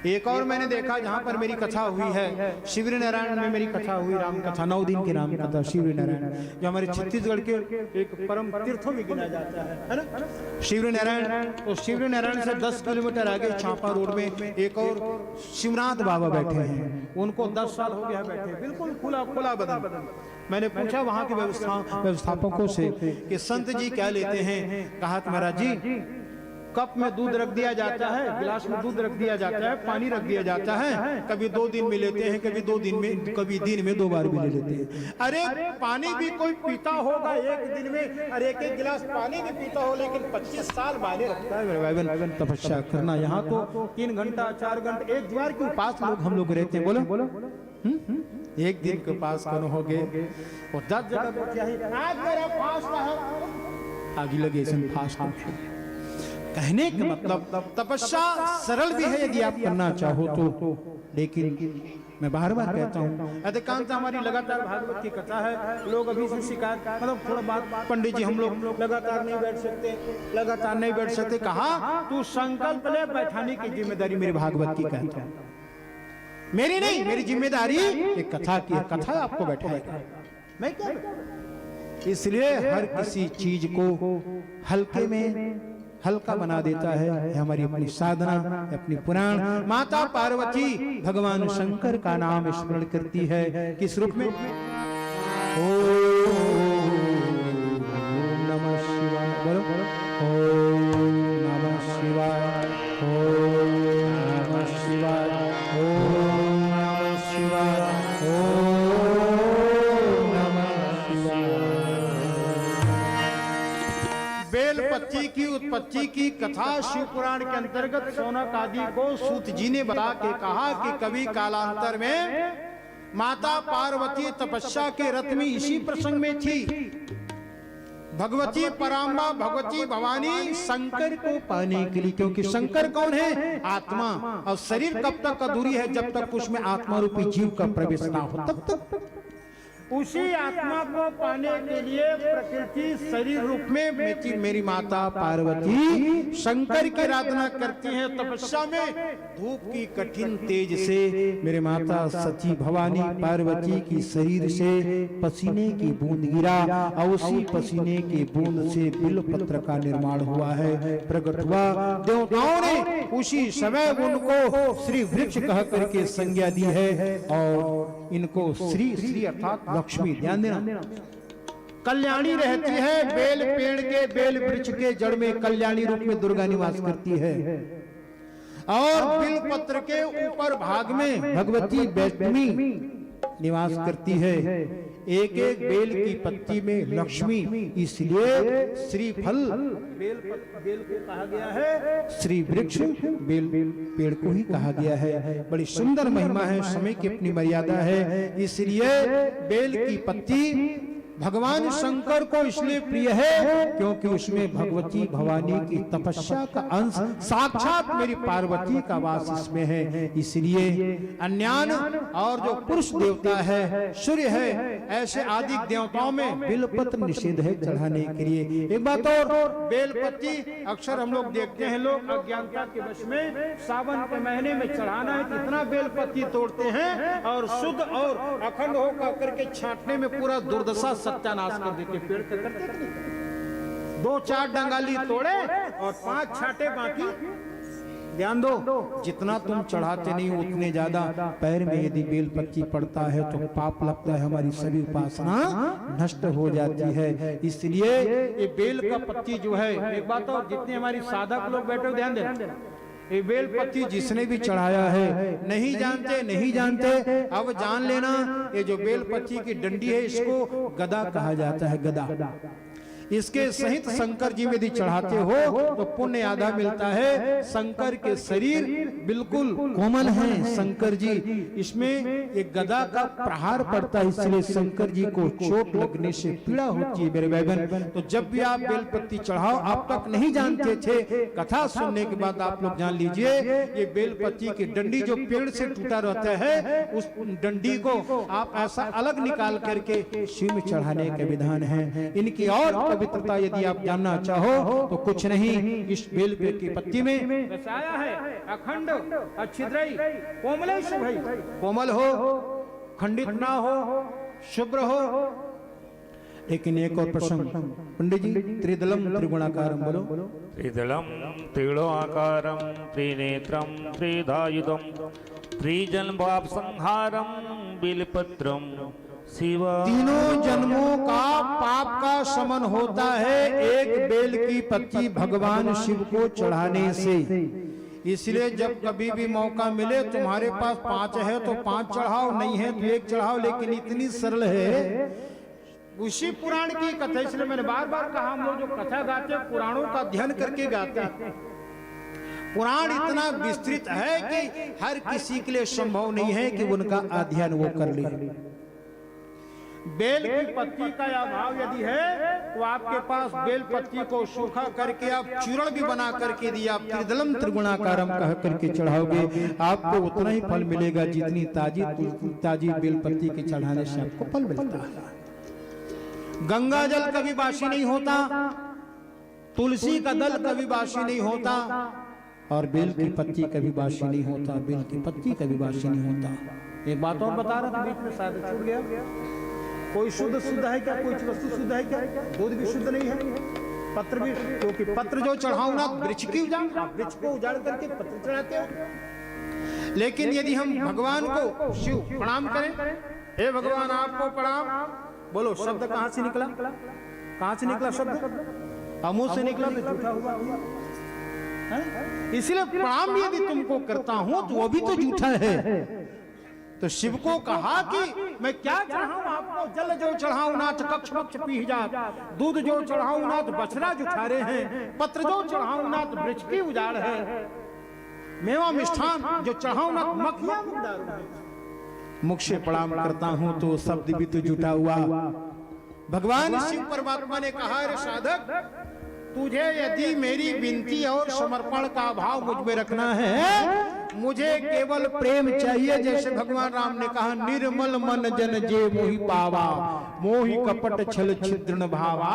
एक और मैंने देखा जहां पर मेरी कथा हुई है, शिवरी नारायण में मेरी कथा हुई, राम कथा 9 दिन की राम कथा शिवरी नारायण, जो हमारे छत्तीसगढ़ के एक परम तीर्थों में गिना जाता है ना शिवरी नारायण। तो शिवरी नारायण से 10 किलोमीटर आगे चांपा रोड में एक और शिवनाथ बाबा बैठे हैं, उनको 10 साल हो गया बैठे, बिल्कुल खुला खुला बदन। मैंने पूछा वहां के व्यवस्थापकों से कि संत जी क्या लेते हैं, कहा कि महाराज जी कप में दूध रख दिया जाता है, गिलास में दूध रख दिया जाता है, पानी रख दिया जाता है, कभी 2 दिन में लेते हैं, कभी 2 दिन में, कभी दिन में 2 बार भी ले लेते हैं। अरे पानी भी कोई पीता होगा एक दिन में, अरे एक गिलास पानी भी पीता हो, लेकिन 25 साल मायने रखता है मेरे भाई बहन तपस्या करना। यहाँ तो 3 घंटा 4 घंटे एक द्वार के उपास लोग हम लोग रहते हैं, बोलो एक दिन के पास कौन हो गए और 10 जगह आज मेरा फास्ट है, आगे लगे फास्ट कहने का मतलब तपस्या सरल भी है यदि आप करना चाहो तो, लेकिन मैं बार बार कहता हूँ अधिकांश हमारी लगातार भागवत की कथा है, लोग अभी से शिकायत मतलब थोड़ा बात पंडित जी हम लोग लगातार नहीं बैठ सकते, लगातार नहीं बैठ सकते। कहा तू संकल्प ले, बैठाने की जिम्मेदारी मेरी भागवत की कहता हूँ, मेरी नहीं, मेरी जिम्मेदारी एक कथा की, कथा आपको बैठाएगा, मैं क्या। इसलिए हर किसी चीज को हल्के में हल्का बना देता है हमारी अपनी साधना, अपनी पुराण। माता पार्वती भगवान शंकर का नाम स्मरण करती है किस रूप में, ओम नमः शिवाय, बोलो ओम नमः शिवाय, ओम नमः शिवाय, ओम नमः शिवाय, ओम नमः शिवाय। बेलपत्ती की उत्पत्ति की कथा शिव पुराण के अंतर्गत शौनक आदि को सूत जी ने बता के कहा कि कभी कालांतर में माता पार्वती तपस्या के रथ में इसी प्रसंग में थी। भगवती पराम्बा भगवती भवानी शंकर को पाने के लिए, क्योंकि शंकर कौन है, आत्मा, और शरीर कब तक अधूरी है, जब तक उसमें आत्मा रूपी जीव का प्रवेश ना हो तब तक। उसी आत्मा को पाने के लिए प्रकृति शरीर रूप में मेरी माता पार्वती शंकर की आराधना करती हैं। तपस्या में धूप की कठिन तेज से मेरे माता सती भवानी पार्वती की शरीर से पसीने की बूंद गिरा और उसी पसीने की बूंद से बिल्वपत्र का निर्माण हुआ है, प्रकट हुआ। देवताओं ने उसी समय उनको श्री वृक्ष कह करके संज्ञा दी है और इनको श्री श्री अर्थात लक्ष्मी, ध्यान देना, कल्याणी रहती है। बेल पेड़ के, बेल वृक्ष के जड़ में कल्याणी रूप में दुर्गा निवास करती है और बिल पत्र के ऊपर भाग में भगवती वैष्णवी निवास करती है। एक एक बेल की पत्ती में लक्ष्मी, इसलिए श्रीफल बेल को कहा गया है, श्री वृक्ष बेल पेड़ को ही कहा गया है। बड़ी सुंदर महिमा है, समय की अपनी मर्यादा है, इसलिए बेल की पत्ती भगवान शंकर को इसलिए प्रिय है क्योंकि उसमें भगवती भवानी की तपस्या का अंश, साक्षात मेरी पार्वती का वास इसमें है। इसलिए अन्यान और जो पुरुष देवता है, सूर्य है, ऐसे आदि देवताओं में बेलपत्र निषेध है चढ़ाने के लिए। एक बात और, बेलपत्ती अक्सर हम लोग देखते हैं, लोग अज्ञानता के वश में सावन के महीने में चढ़ाना है, इतना बेलपत्ती तोड़ते हैं और शुद्ध और अखंड होकर करके छांटने में पूरा दुर्दशा सत्यानाश कर देते। पेड़ के करते नहीं, 2-4 डंगाली तोड़े और 5 छाटे बाकी। ध्यान दो, जितना तुम चढ़ाते नहीं उतने ज्यादा पैर में यदि बेलपत्ती पड़ता है तो पाप लगता है, हमारी सभी उपासना नष्ट हो जाती है। इसलिए ये बेल का पत्ती जो है, एक बात और, जितने हमारी साधक लोग बैठे हो ध्यान देना, ये बेल पत्ती जिसने भी चढ़ाया है, नहीं जानते अब जान लेना, ये जो बेल पत्ती की डंडी है इसको गदा कहा जाता है, गदा। इसके सहित शंकर जी में यदि चढ़ाते हो तो पुण्य आधा मिलता है। शंकर के शरीर बिल्कुल कोमल हैं शंकर जी, इसमें एक गदा का प्रहार पड़ता है, इसलिए शंकर जी को चोट लगने से पीड़ा होती है मेरे भाई बहन। तो जब भी आप बेलपत्ती चढ़ाओ, आप तक नहीं जानते थे, कथा सुनने के बाद आप लोग जान लीजिए, ये बेलपत्ती की डंडी जो पेड़ से टूटा रहता है, उस डंडी को आप ऐसा अलग निकाल करके शिव में चढ़ाने के विधान है। इनकी और पवित्रता यदि आप जानना चाहो तो कुछ नहीं, इस बेल पे की पत्ती में रसाया है अखंड अच्छिद्रई कोमल शुभई, कोमल हो, खंडित ना हो, शुभ्र हो। लेकिन एक और प्रसंग पंडित जी, त्रिदलम त्रिगुणाकारम बोलो। त्रिदलम त्रिगुणाकारम त्रिनेत्रम त्रिधायुधम त्रिजन्मपाप संहारम बिलपत्रम शिव। तीनों जन्मों का पाप का शमन होता है एक बेल की पत्ती भगवान शिव को चढ़ाने से। इसलिए जब कभी भी मौका मिले, तुम्हारे पास 5 है तो 5 चढ़ाओ, नहीं है तो 1 चढ़ाओ। लेकिन इतनी सरल है, उसी पुराण की कथा। इसलिए मैंने बार बार कहा, हम लोग जो कथा गाते हैं पुराणों का अध्ययन करके गाते हैं। पुराण इतना विस्तृत है कि हर किसी के लिए संभव नहीं है कि उनका अध्ययन वो कर ले। बेल की पत्ती का अभाव यदि है तो आपके पास बेल पत्ती को सूखा करके आप चूर्ण भी बना करके दिया, आप त्रिदलम त्रिगुणाकारम कह करके चढ़ाओगे, आपको उतना ही फल मिलेगा जितनी ताजी बेल पत्ती के चढ़ाने से आपको फल मिलता है। गंगा जल कभी बासी नहीं होता, तुलसी का दल कभी बासी नहीं होता, और बेल की पत्ती कभी बासी नहीं होता। बेल की पत्ती कभी बासी नहीं होता। एक बात और बता रहा था, बीच में शायद छूट गया। कोई शुद्ध है क्या? कोई वस्तु शुद्ध है क्या? दूध भी शुद्ध नहीं है, पत्र भी, क्योंकि पत्र जो चढ़ाओ ना वृक्ष की उजाड़, वृक्ष को उजाड़ करके पत्र चढ़ाते हो। लेकिन यदि हम भगवान को शिव प्रणाम करें, हे भगवान आपको प्रणाम, बोलो शब्द कहां से निकला? कहां से निकला शब्द? मुंह से निकला तो झूठा हुआ। इसलिए प्रणाम यदि तुमको करता हूं तो वो भी तो झूठा है। तो शिव को कहा कि मैं क्या चढ़ाऊं आपको? जल जो चढ़ाऊं नाथ कक्ष पक्ष पी जा, दूध जो चढ़ाऊं नाथ बछड़ा जुठारे हैं, पत्र जो चढ़ाऊं नाथ वृक्ष की उजाड़ है, मेवा मिष्ठान जो चढ़ाऊं नाथ मक्खियां उड़ारू है। मुख से प्रणाम करता हूं तो शब्द भी तो जुटा हुआ। भगवान शिव परमात्मा ने कहा, रे साधक, तुझे यदि मेरी विनती और समर्पण का भाव मुझ में रखना है, मुझे केवल प्रेम चाहिए। जैसे भगवान राम ने कहा, निर्मल मन जन जे मोहि पावा, मोहि कपट छल छिद्र भावा।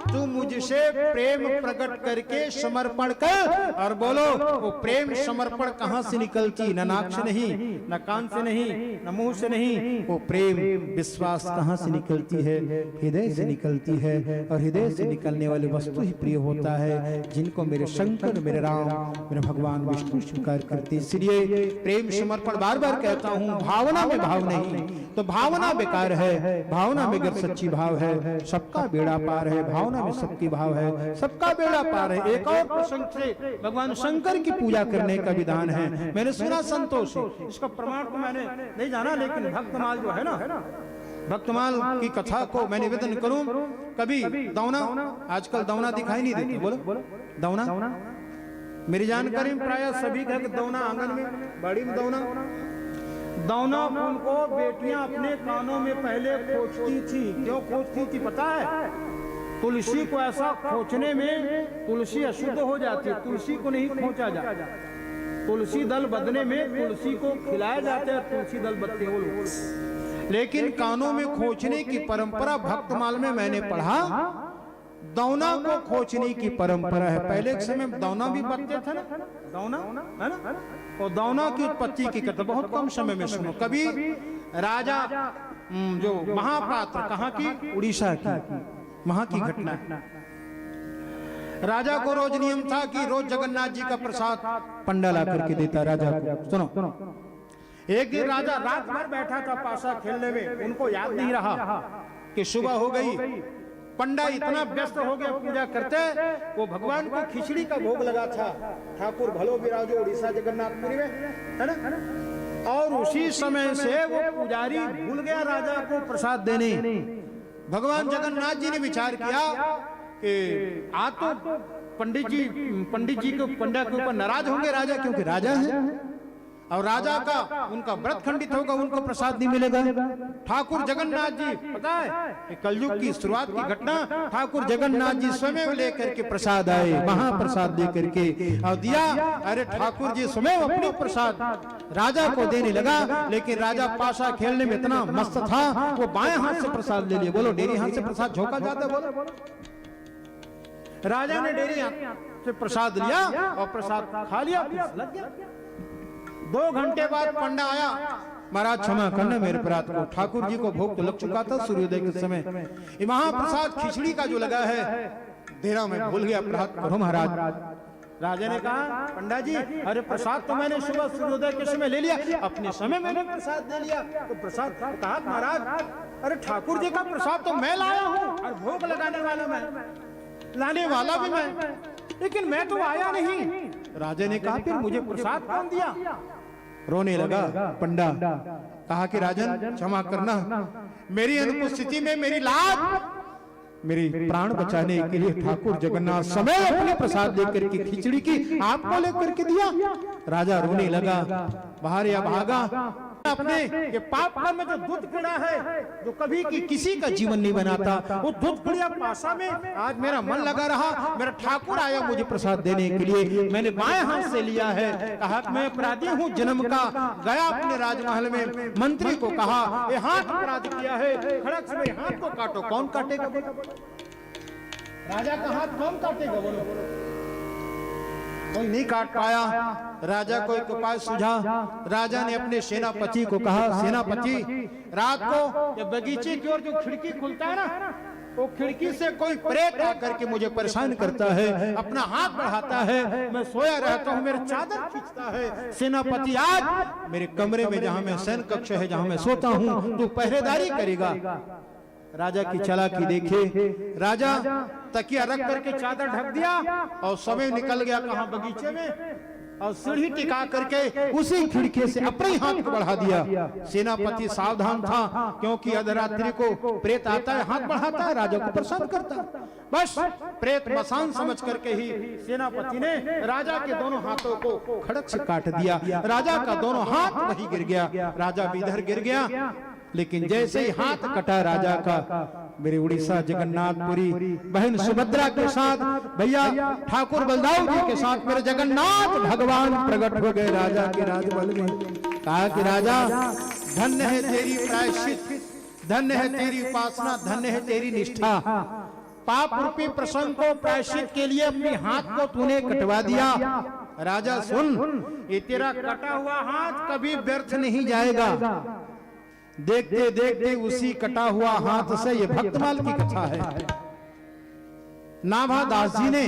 तू मुझसे प्रेम प्रकट करके समर्पण कर। और बोलो, वो प्रेम समर्पण कहां से निकलती? न नाक से नहीं, न कान से नहीं, न मुंह से नहीं। वो प्रेम विश्वास कहां से निकलती है? हृदय से निकलती है। और हृदय से निकलने वाली वस्तु ही प्रिय होता है, जिनको मेरे शंकर, मेरे राम, मेरे भगवान विष्णु स्वीकार करते। इसलिए प्रेम समर्पण बार बार कहता हूं, भावना में भाव नहीं तो भावना बेकार है। भावना में अगर सच्ची भाव है, सबका बेड़ा पार है। भावना में सबकी भाव है, सबका बेड़ा पार है। एक और प्रसंग से भगवान शंकर की पूजा करने का विधान है, मैंने सुना संतों से। इसका प्रमाण तो मैंने नहीं जाना, लेकिन भक्तमाल जो है ना, भक्तमाल की कथा को मैं निवेदन करूं। कभी दौना, आजकल दौना दिखाई नहीं देती। बोलो दौना, मेरी जानकारी में प्राय सभी घर दौना आंगन में, बाड़ी में दौना फूल को बेटियां अपने कानों में पहले खोजती थी। क्यों खोजती थी पता है? तुलसी को ऐसा खोजने में तुलसी अशुद्ध हो जाती है। तुलसी को नहीं खोजा जाता, तुलसी दल बदने में तुलसी को खिलाया जाता है, तुलसी दल बदते हो लोग। लेकिन कानों में खोजने की परंपरा भक्तमाल में मैंने पढ़ा, दौना को खोजने की परंपरा है। पहले के समय में दौना भी बदते थे ना, दौना है ना, और दौना की उत्पत्ति की कथा बहुत कम समय में सुनो। कभी राजा जो महापात्र, कहाँ की? उड़ीसा की, वहां की घटना है। राजा को रोज नियम था कि रोज जगन्नाथ जी का प्रसाद पंडा ला करके देता राजा को। सुनो, एक दिन राजा रात भर बैठा था पासा खेलने में, उनको याद नहीं रहा कि सुबह हो गई। पंडा इतना व्यस्त हो गया पूजा करते, वो भगवान को खिचड़ी का भोग लगा था। ठाकुर भलो विराजो उड़ीसा जगन्नाथपुरी में, है ना। और उसी समय से वो पुजारी भूल गया राजा को प्रसाद देने। भगवान जगन्नाथ जी ने विचार किया कि आज तो पंडित जी को पंडा के ऊपर नाराज होंगे राजा, क्योंकि राजा है और राजा का उनका व्रत खंडित होगा, उनको प्रसाद नहीं मिलेगा। ठाकुर जगन्नाथ जी, पता है कलयुग की शुरुआत की घटना, ठाकुर जगन्नाथ जी स्वयं लेकर के प्रसाद आए, महाप्रसाद लेकर के और दिया। अरे ठाकुर जी स्वयं अपनी प्रसाद राजा को देने लगा, लेकिन राजा पाशा खेलने में इतना मस्त था, वो बाएं हाथ से प्रसाद ले लिया। बोलो, डेरी हाथ से प्रसाद झोंका जाता है? बोलो राजा ने डेरे से प्रसाद लिया और प्रसाद खा लिया, फिर लग गया। 2 घंटे बाद पंडा आया, महाराज क्षमा करना मेरे अपराध को, ठाकुर जी को भोग तो लग चुका था सूर्योदय के समय, ये महाप्रसाद खिचड़ी का जो लगा है देरा मैं भूल गया, अपराध करो महाराज। राजा ने कहा पंडा जी, अरे प्रसाद तो मैंने सुबह सूर्योदय के समय ले लिया, अपने समय मैंने प्रसाद ले लिया। तो प्रसाद कहा महाराज, अरे ठाकुर जी का प्रसाद तो मैं लाया हूँ और भोग लगाने वाला मैं, लाने वाला भी मैं, लेकिन मैं तो आया नहीं। राजा ने कहा फिर मुझे प्रसाद कौन दिया? रोने लगा पंडा, कहा कि राजन क्षमा करना, मेरी अनुपस्थिति में मेरी लाज, मेरी प्राण बचाने के लिए ठाकुर जगन्नाथ समय अपने प्रसाद लेकर के खिचड़ी की आपको लेकर के दिया। राजा रोने लगा, बाहर या भागा अपने ये पाप कर्म में जो दूध कीड़ा है, जो कभी की किसी का जीवन नहीं बनाता, वो दूध कीड़ा पासा में आज मेरा मन लगा रहा। मेरा ठाकुर आया मुझे प्रसाद देने के लिए, मैंने बाएं हाथ से लिया है, कहा मैं अपराधी हूँ जन्म का, गया अपने राजमहल में, मंत्री को कहा ये हाथ अपराध किया है, खड़क से मेरे हाथ को काटो। कौन काटेगा? राजा का हाथ कौन काटेगा? बोलो। कोई नहीं काट पाया। राजा को एक उपाय सूझा, राजा ने अपने सेनापति को कहा, सेनापति रात को ये बगीचे की ओर जो खिड़की खुलता है ना, वो खिड़की से कोई प्रेत आकर के मुझे परेशान करता है, अपना हाथ बढ़ाता है, मैं सोया रहता हूँ, मेरे चादर खींचता है। सेनापति आज मेरे कमरे में जहाँ मैं शयन कक्ष है जहाँ मैं सोता हूँ, तू पहरेदारी करेगा। राजा की चालाकी देखे, राजा तकिया रख करके चादर ढक दिया और समय निकल गया कहाँ? बगीचे में, और सीढ़ी टिका करके उसी खिड़की से अपने हाथ को बढ़ा दिया। सेनापति सावधान था, क्योंकि अर्धरात्रि को प्रेत आता है, हाथ बढ़ाता है, राजा को परेशान करता है। बस प्रेत मसान समझ करके ही सेनापति ने राजा के दोनों हाथों को खड़क से काट दिया। राजा का दोनों हाथ वही गिर गया, राजा भी इधर गिर गया। लेकिन जैसे ही हाथ कटा राजा का, मेरे उड़ीसा जगन्नाथपुरी बहन सुभद्रा के साथ, भैया ठाकुर बलदाऊ जी के साथ मेरे जगन्नाथ भगवान प्रकट हो गए राजा के राजमहल में। कहा कि राजा धन्य है तेरी प्रायश्चित, धन्य है तेरी उपासना, धन्य है तेरी निष्ठा। पाप रूपी प्रसंग को प्रायश्चित के लिए अपने हाथ को तूने कटवा दिया। राजा सुन, ये तेरा कटा हुआ हाथ कभी व्यर्थ नहीं जाएगा। देखते देखते उसी कटा हुआ हाथ से ये भक्तमाल की कथा है। नाभा दास जी ने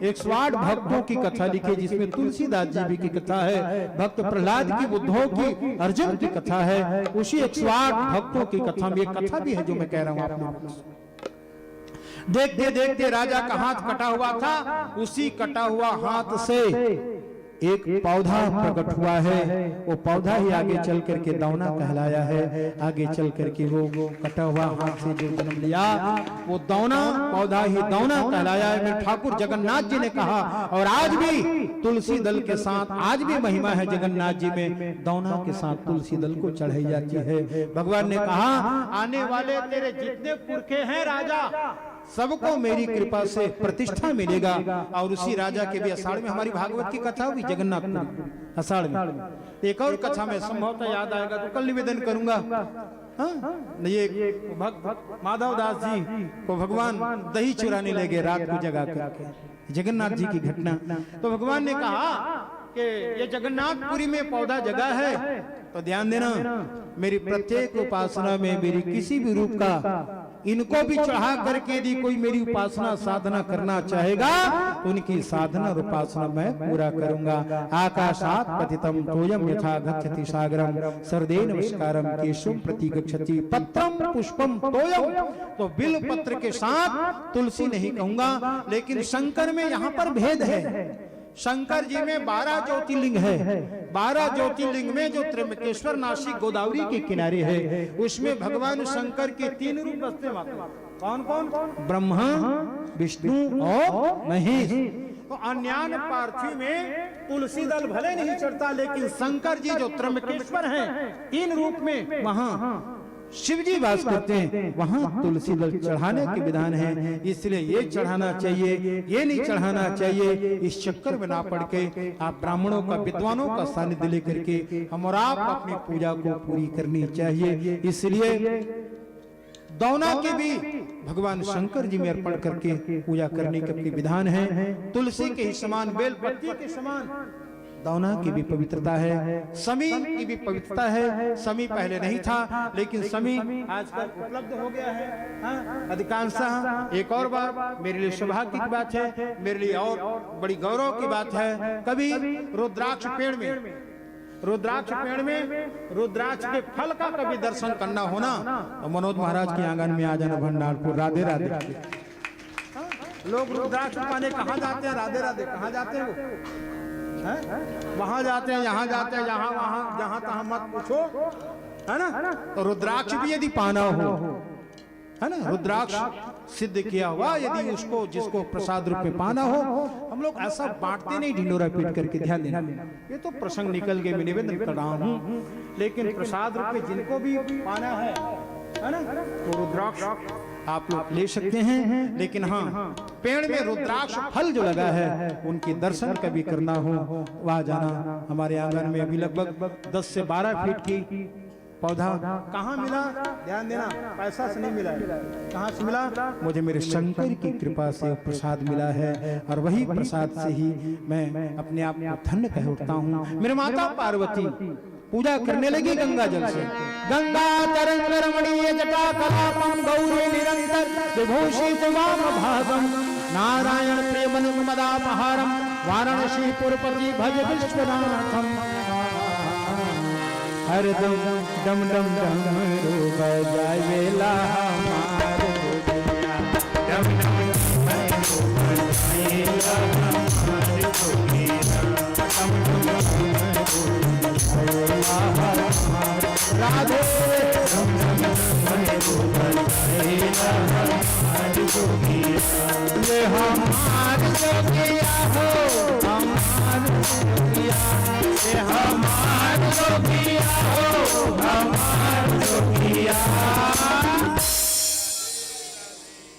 108 भक्तों की कथा लिखी, जिसमें तुलसीदास जी भी की कथा है, भक्त प्रहलाद की, उद्धव की, अर्जुन की कथा है। उसी 108 भक्तों की कथा में एक कथा भी है जो मैं कह रहा हूं आपको। देखते देखते राजा का हाथ कटा हुआ था, उसी कटा हुआ हाथ से एक पौधा प्रकट हुआ है। वो पौधा ही आगे चल करके दौना कहलाया है। आगे चल करके वो कटा हुआ हाथ से जो जन्म लिया, वो दौना पौधा ही दौना कहलाया है। मैं ठाकुर जगन्नाथ जी ने कहा, और आज भी तुलसी दल के साथ, आज भी महिमा है जगन्नाथ जी में, दौना के साथ तुलसी दल को चढ़ाई जाती है। भगवान ने कहा, आने वाले तेरे जितने पुरखे हैं राजा, सबको मेरी कृपा से प्रतिष्ठा मिलेगा। और उसी राजा के भी अषाढ़ में हमारी भागवत की कथा हुई, जगन्नाथ अषाढ़ में। एक और कथा में संभवतः याद आएगा तो कल निवेदन करूंगा। ये भक्त माधव दास जी को भगवान दही चुराने ले गए रात को जगा करके, जगन्नाथ जी की घटना। तो भगवान ने कहा कि ये जगन्नाथपुरी में पौधा जगह है, तो ध्यान देना, मेरी प्रत्येक उपासना में मेरी किसी भी रूप का इनको भी चढ़ा करके यदि कोई मेरी उपासना साधना करना चाहेगा, उनकी साधना और उपासना मैं पूरा करूंगा। आकाशात पतितम तोयम यथा गच्छति सागरम सर्देन नमस्कारम केशवम प्रति गच्छति पत्रम पुष्पम तोयम। तो बिल पत्र के साथ तुलसी नहीं कहूंगा, लेकिन शंकर में यहाँ पर भेद है। शंकर जी में 12 ज्योतिर्लिंग है। 12 ज्योतिर्लिंग में जो त्र्यंबकेश्वर, नासिक, गोदावरी के किनारे है, उसमें भगवान शंकर के 3 रूप बसते माता। कौन कौन? ब्रह्मा, विष्णु और महेश। तो अन्यान पार्थिव में तुलसी दल भले नहीं चढ़ता, लेकिन शंकर जी जो त्र्यंबकेश्वर हैं 3 रूप में, वहां शिव जी वास करते हैं, वहां तुलसी दल चढ़ाने के विधान है। इसलिए ये चढ़ाना चाहिए, ये नहीं चढ़ाना चाहिए। इस चक्कर में ना पड़ के आप ब्राह्मणों का, विद्वानों का सानिध्य लेकर के हम और आप अपनी पूजा को पूरी करनी चाहिए। इसलिए दौना के भी भगवान शंकर जी में अर्पण करके पूजा करने के अपनी विधान है। तुलसी के ही समान, बेलपत्ती के समान दौना की भी पवित्रता है, समी की भी पवित्रता है। समी पहले नहीं था, लेकिन समी आजकल उपलब्ध हो गया है। अधिकांशतः एक और बार मेरे लिए सौभाग्य की बात है, मेरे लिए और बड़ी गौरव की बात है। कभी रुद्राक्ष पेड़ में रुद्राक्ष के फल का कभी दर्शन करना होना तो मनोज महाराज के आंगन में आ जाना भंडारपुर। राधे राधे। लोग रुद्राक्ष पाने कहाँ जाते हैं? राधे राधे। कहाँ जाते हैं वो? वहां जाते हैं, यहाँ जाते हैं, यहाँ वहां जहां तहां मत पूछो, है ना। तो रुद्राक्ष भी यदि पाना हो, है ना, रुद्राक्ष सिद्ध किया हुआ यदि उसको जिसको प्रसाद रूप में पाना हो, हम लोग ऐसा बांटते नहीं ढिंडोरा पीट करके। ध्यान देना, ये तो प्रसंग निकल के मैं निवेदन कर रहा हूँ, लेकिन प्रसाद रूप में जिनको भी पाना है ना, तो रुद्राक्ष आप लोग ले सकते हैं। लेकिन हाँ, पेड़ में रुद्राक्ष फल जो लगा है उनके दर्शन कभी करना हो, वहां जाना। हमारे आंगन में अभी लगभग 10 से 12 फीट की पौधा कहाँ मिला? ध्यान देना, पैसा से नहीं मिला। कहाँ से मिला? मुझे मेरे शंकर की कृपा से प्रसाद मिला है, और वही प्रसाद से ही मैं अपने आप को धन्य कह उठता हूँ। मेरे माता पार्वती पूजा करने लगी गंगा जल से। गंगा तरंग रमणीय जटा कलापम गौरी निरंतर विभूषित वाम भागम नारायण प्रेम मदापहारम वाराणसी पुरपति भज विश्वनाथम। हर दम डम डम डम बजाए वेला हमार गोदिया, डम डम राधे ये हमार गोदिया हो, हमार गोदिया, ये हमार गोदिया हो, हमार गोदिया।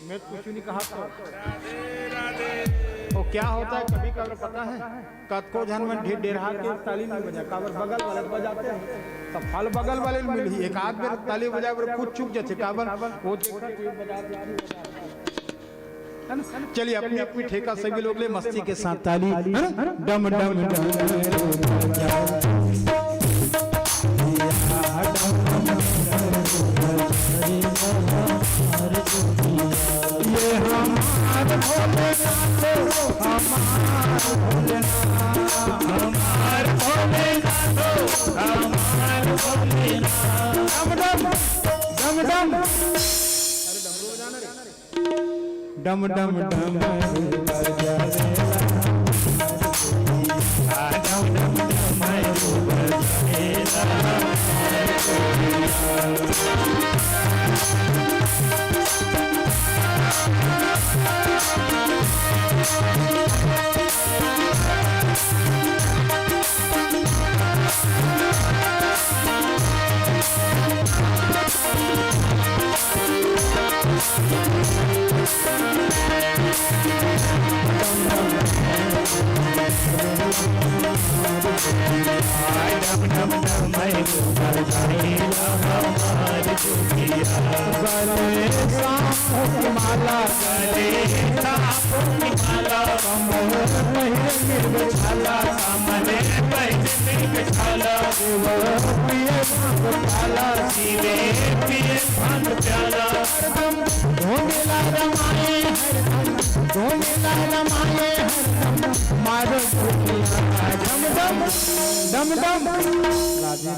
मैं कुछ नहीं कहा तो क्या होता है कभी कभी पता है, कतको जन में ढेर डेढ़ा के ताली नहीं बजा, काबर बगल वाले बजाते हैं, तब फल बगल वाले मिली एक आध बेर ताली बजा कुछ चुक जाते, काबर वो चलिए अपनी अपनी ठेका सभी लोग ले मस्ती के साथ ताली, डम डम ये हमार भोलेनाथ, हमार भोलेनाथ, हमार भोलेनाथ, हमार भोलेनाथ। डम डम डम डम, अरे डमरू बजाना रे, डम डम डम माला डम डम राधे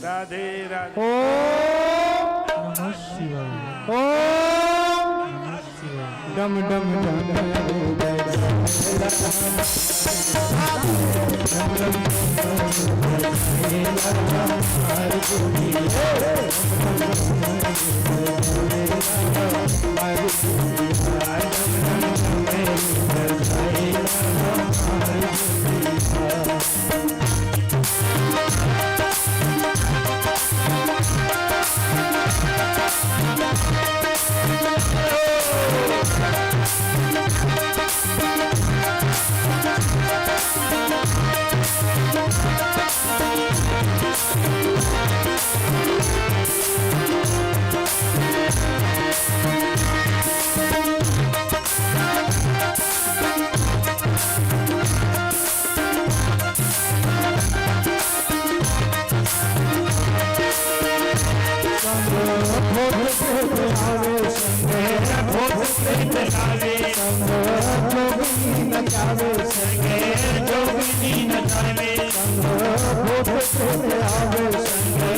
राधे राधे। ओम नमः शिवाय, ओम नमः शिवाय, डम डम नचावे जोगिनी नचावे संगे जोगिनी नचावे भूत प्रेत आवे संगे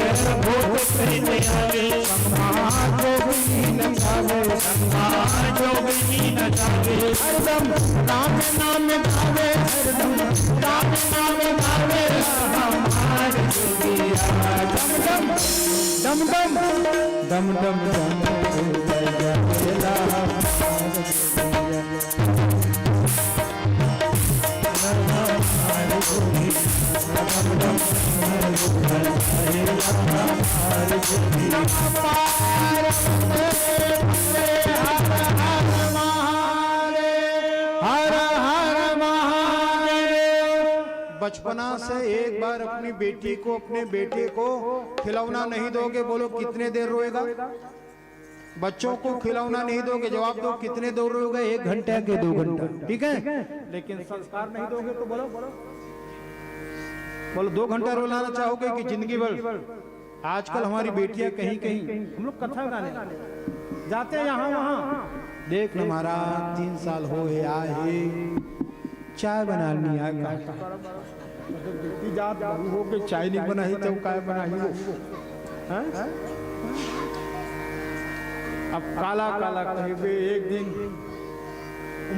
भूत प्रेत आवे जोगिनी नचावे जोगिनी नचावे हरदम राम नाम गावे हरदम राम नाम गावे हमार जोगिया दम दम दम दम दम बचपना से एक बार अपनी बेटी को अपने बेटे को खिलौना नहीं दोगे, बोलो कितने देर रोएगा? बच्चों को खिलौना नहीं दोगे, जवाब दो कितने देर रोएगा? 1 घंटा के 2 घंटा, ठीक है। लेकिन संस्कार नहीं दोगे तो बोलो बोलो 2 घंटा रुलाना चाहोगे कि जिंदगी भर? आजकल हमारी बेटियां कहीं कहीं, हम लोग कथा गाने जाते हैं यहाँ वहाँ, देख न महाराज 3 साल हो आए चाय बनानी है, जात हो के चाय नहीं बनाई तो काय बनाई वो, अब काला काला कहे एक दिन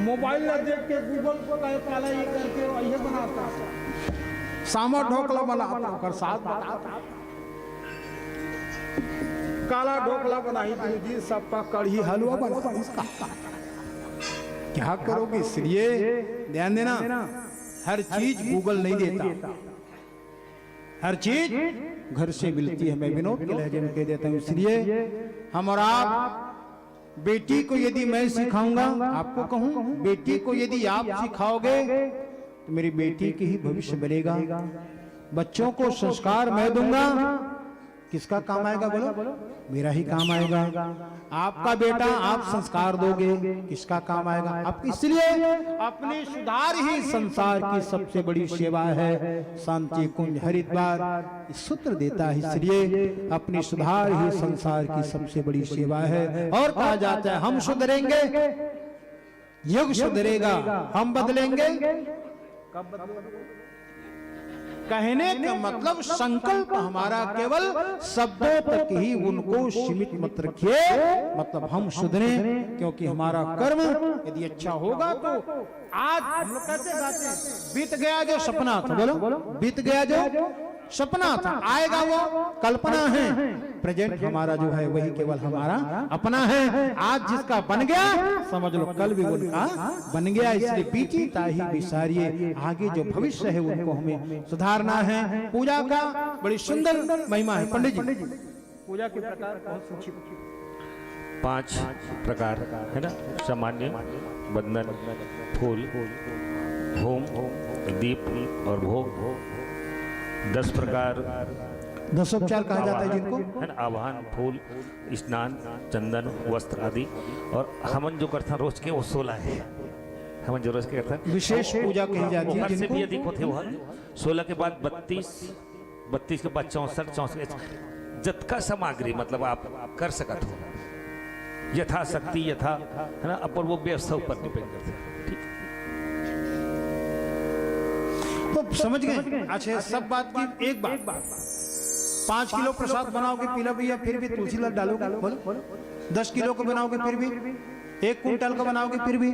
मोबाइल में देख के गूगल को कहे काला ये करके ये बनाता, सामा ढोकला बनाता कर साथ बनाता, काला ढोकला बनाई जी सबका कढ़ी हलवा बना इसका, क्या करोगे? इसलिए ध्यान देना, हर चीज गूगल नहीं देता, हर चीज घर से मिलती है। मैं विनोद के लहजे में कह देता हूँ, इसलिए हम और आप बेटी को यदि मैं सिखाऊंगा, आपको कहूं बेटी को यदि आप सिखाओगे तो मेरी बेटी की ही भविष्य बनेगा। बच्चों को संस्कार मैं दूंगा, किसका काम आएगा बोलो? मेरा ही काम आएगा। आपका बेटा आप संस्कार दोगे, किसका काम आएगा? आप इसलिए अपने सुधार ही संसार की सबसे बड़ी सेवा है। शांति कुंज हरिद्वार इस सूत्र देता है, इसलिए अपनी सुधार ही संसार की सबसे बड़ी सेवा है। और कहा जाता है हम सुधरेंगे युग सुधरेगा, हम बदलेंगे कब बदलेंगे? कहने का मतलब संकल्प हमारा केवल शब्दों तक ही उनको सीमित मत रखिए, मतलब हम सुधरे, क्योंकि हमारा कर्म यदि अच्छा होगा तो आज हम लोग कैसे गाते हैं, बीत गया जो सपना था, बोलो बीत गया जो सपना था, आएगा वो कल्पना है, प्रेजेंट हमारा जो है वही केवल हमारा अपना है। आज जिसका बन गया समझ लो कल भी उनका बन गया, इसलिए बीती ताही विसारिये, आगे जो भविष्य है उनको हमें सुधारना है। पूजा का बड़ी सुंदर महिमा है। पंडित जी पूजा के प्रकार बहुत संक्षिप्त 5 प्रकार है ना, सामान्य, बंधन, फूल, होम, दीप और भोग। 10 प्रकार 10 उपचार कहा जाता है जिनको, है ना, आवाहन, फूल, स्नान, चंदन, वस्त्र आदि। और हमन जो करता रोज के वो 16 है, हमन जो रोज के करता विशेष पूजा कही जाती है से भी जिनको। अधिक होते वो 16 के बाद 32 के बाद 64 जतका सामग्री मतलब आप कर सकत हो, यथाशक्ति यथा, है ना, अपन वो व्यवस्था ऊपर डिपेंड करते हैं। ठीक, तो समझ गए? अच्छा सब बात की एक बात, 5 किलो प्रसाद बनाओगे पीला भैया फिर भी तुलसी लड़ डालोगे, बोलो 10 किलो को बनाओगे फिर भी, 1 कुंटल का बनाओगे फिर भी,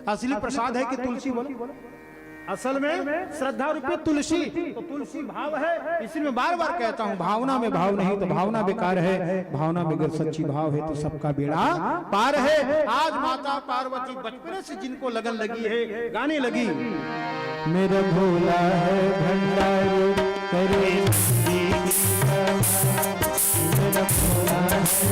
असली प्रसाद है कि तुलसी? बोलो असल में श्रद्धा रूपी तुलसी, तो तुलसी भाव है। इसी में बार बार कहता हूँ, भावना में भाव नहीं तो भावना बेकार है, भावना में अगर सच्ची भाव है तो सबका बेड़ा पार है। आज माता पार्वती बचपन से जिनको लगन लगी है, गाने लगी, मेरा भोला है भंडारी करे, मेरा भोला है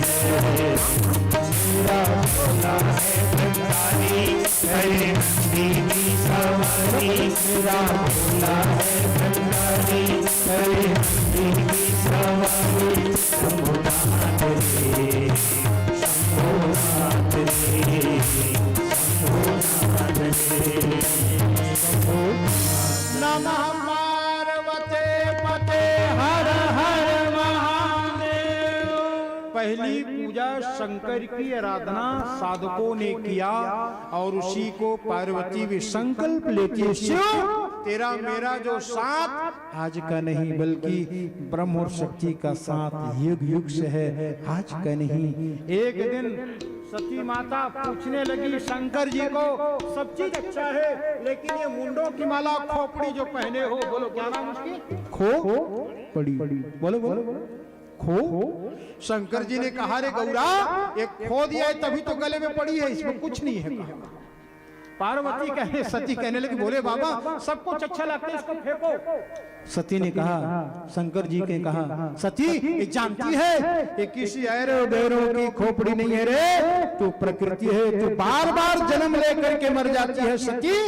मेरा भोला है भंडारी करे दीदी सवारी मेरा भोला है भंडारी करे दीदी सवारी शंभुनाथ रे शंभुनाथ रे शंभुनाथ रे नमः पार्वते पते हर हर महादेव। पहली पूजा शंकर की आराधना साधकों ने किया और उसी को पार्वती भी संकल्प लेती है, शिव तेरा मेरा जो साथ आज का नहीं बल्कि ब्रह्म और शक्ति का साथ युग युग से है, आज का नहीं। एक दिन सती माता पूछने लगी शंकर जी को, सब चीज अच्छा है लेकिन ये मुंडों की माला खोपड़ी जो पहने हो, बोलो क्या नाम उसकी? खो पड़ी, बोलो बोलो खो। शंकर जी ने कहा रे गौरा ये खो दिया है तभी तो गले में पड़ी है, इसमें कुछ नहीं है। पार्वती कहने सती कहने लगी बोले बाबा सब कुछ अच्छा लगता है इसको फेंको। सती ने कहा, शंकर जी ने कहा सती ये जानती है ये किसी ऐरो बैरों की खोपड़ी नहीं है रे, तू प्रकृति है, तू बार बार जन्म लेकर के मर जाती है सती,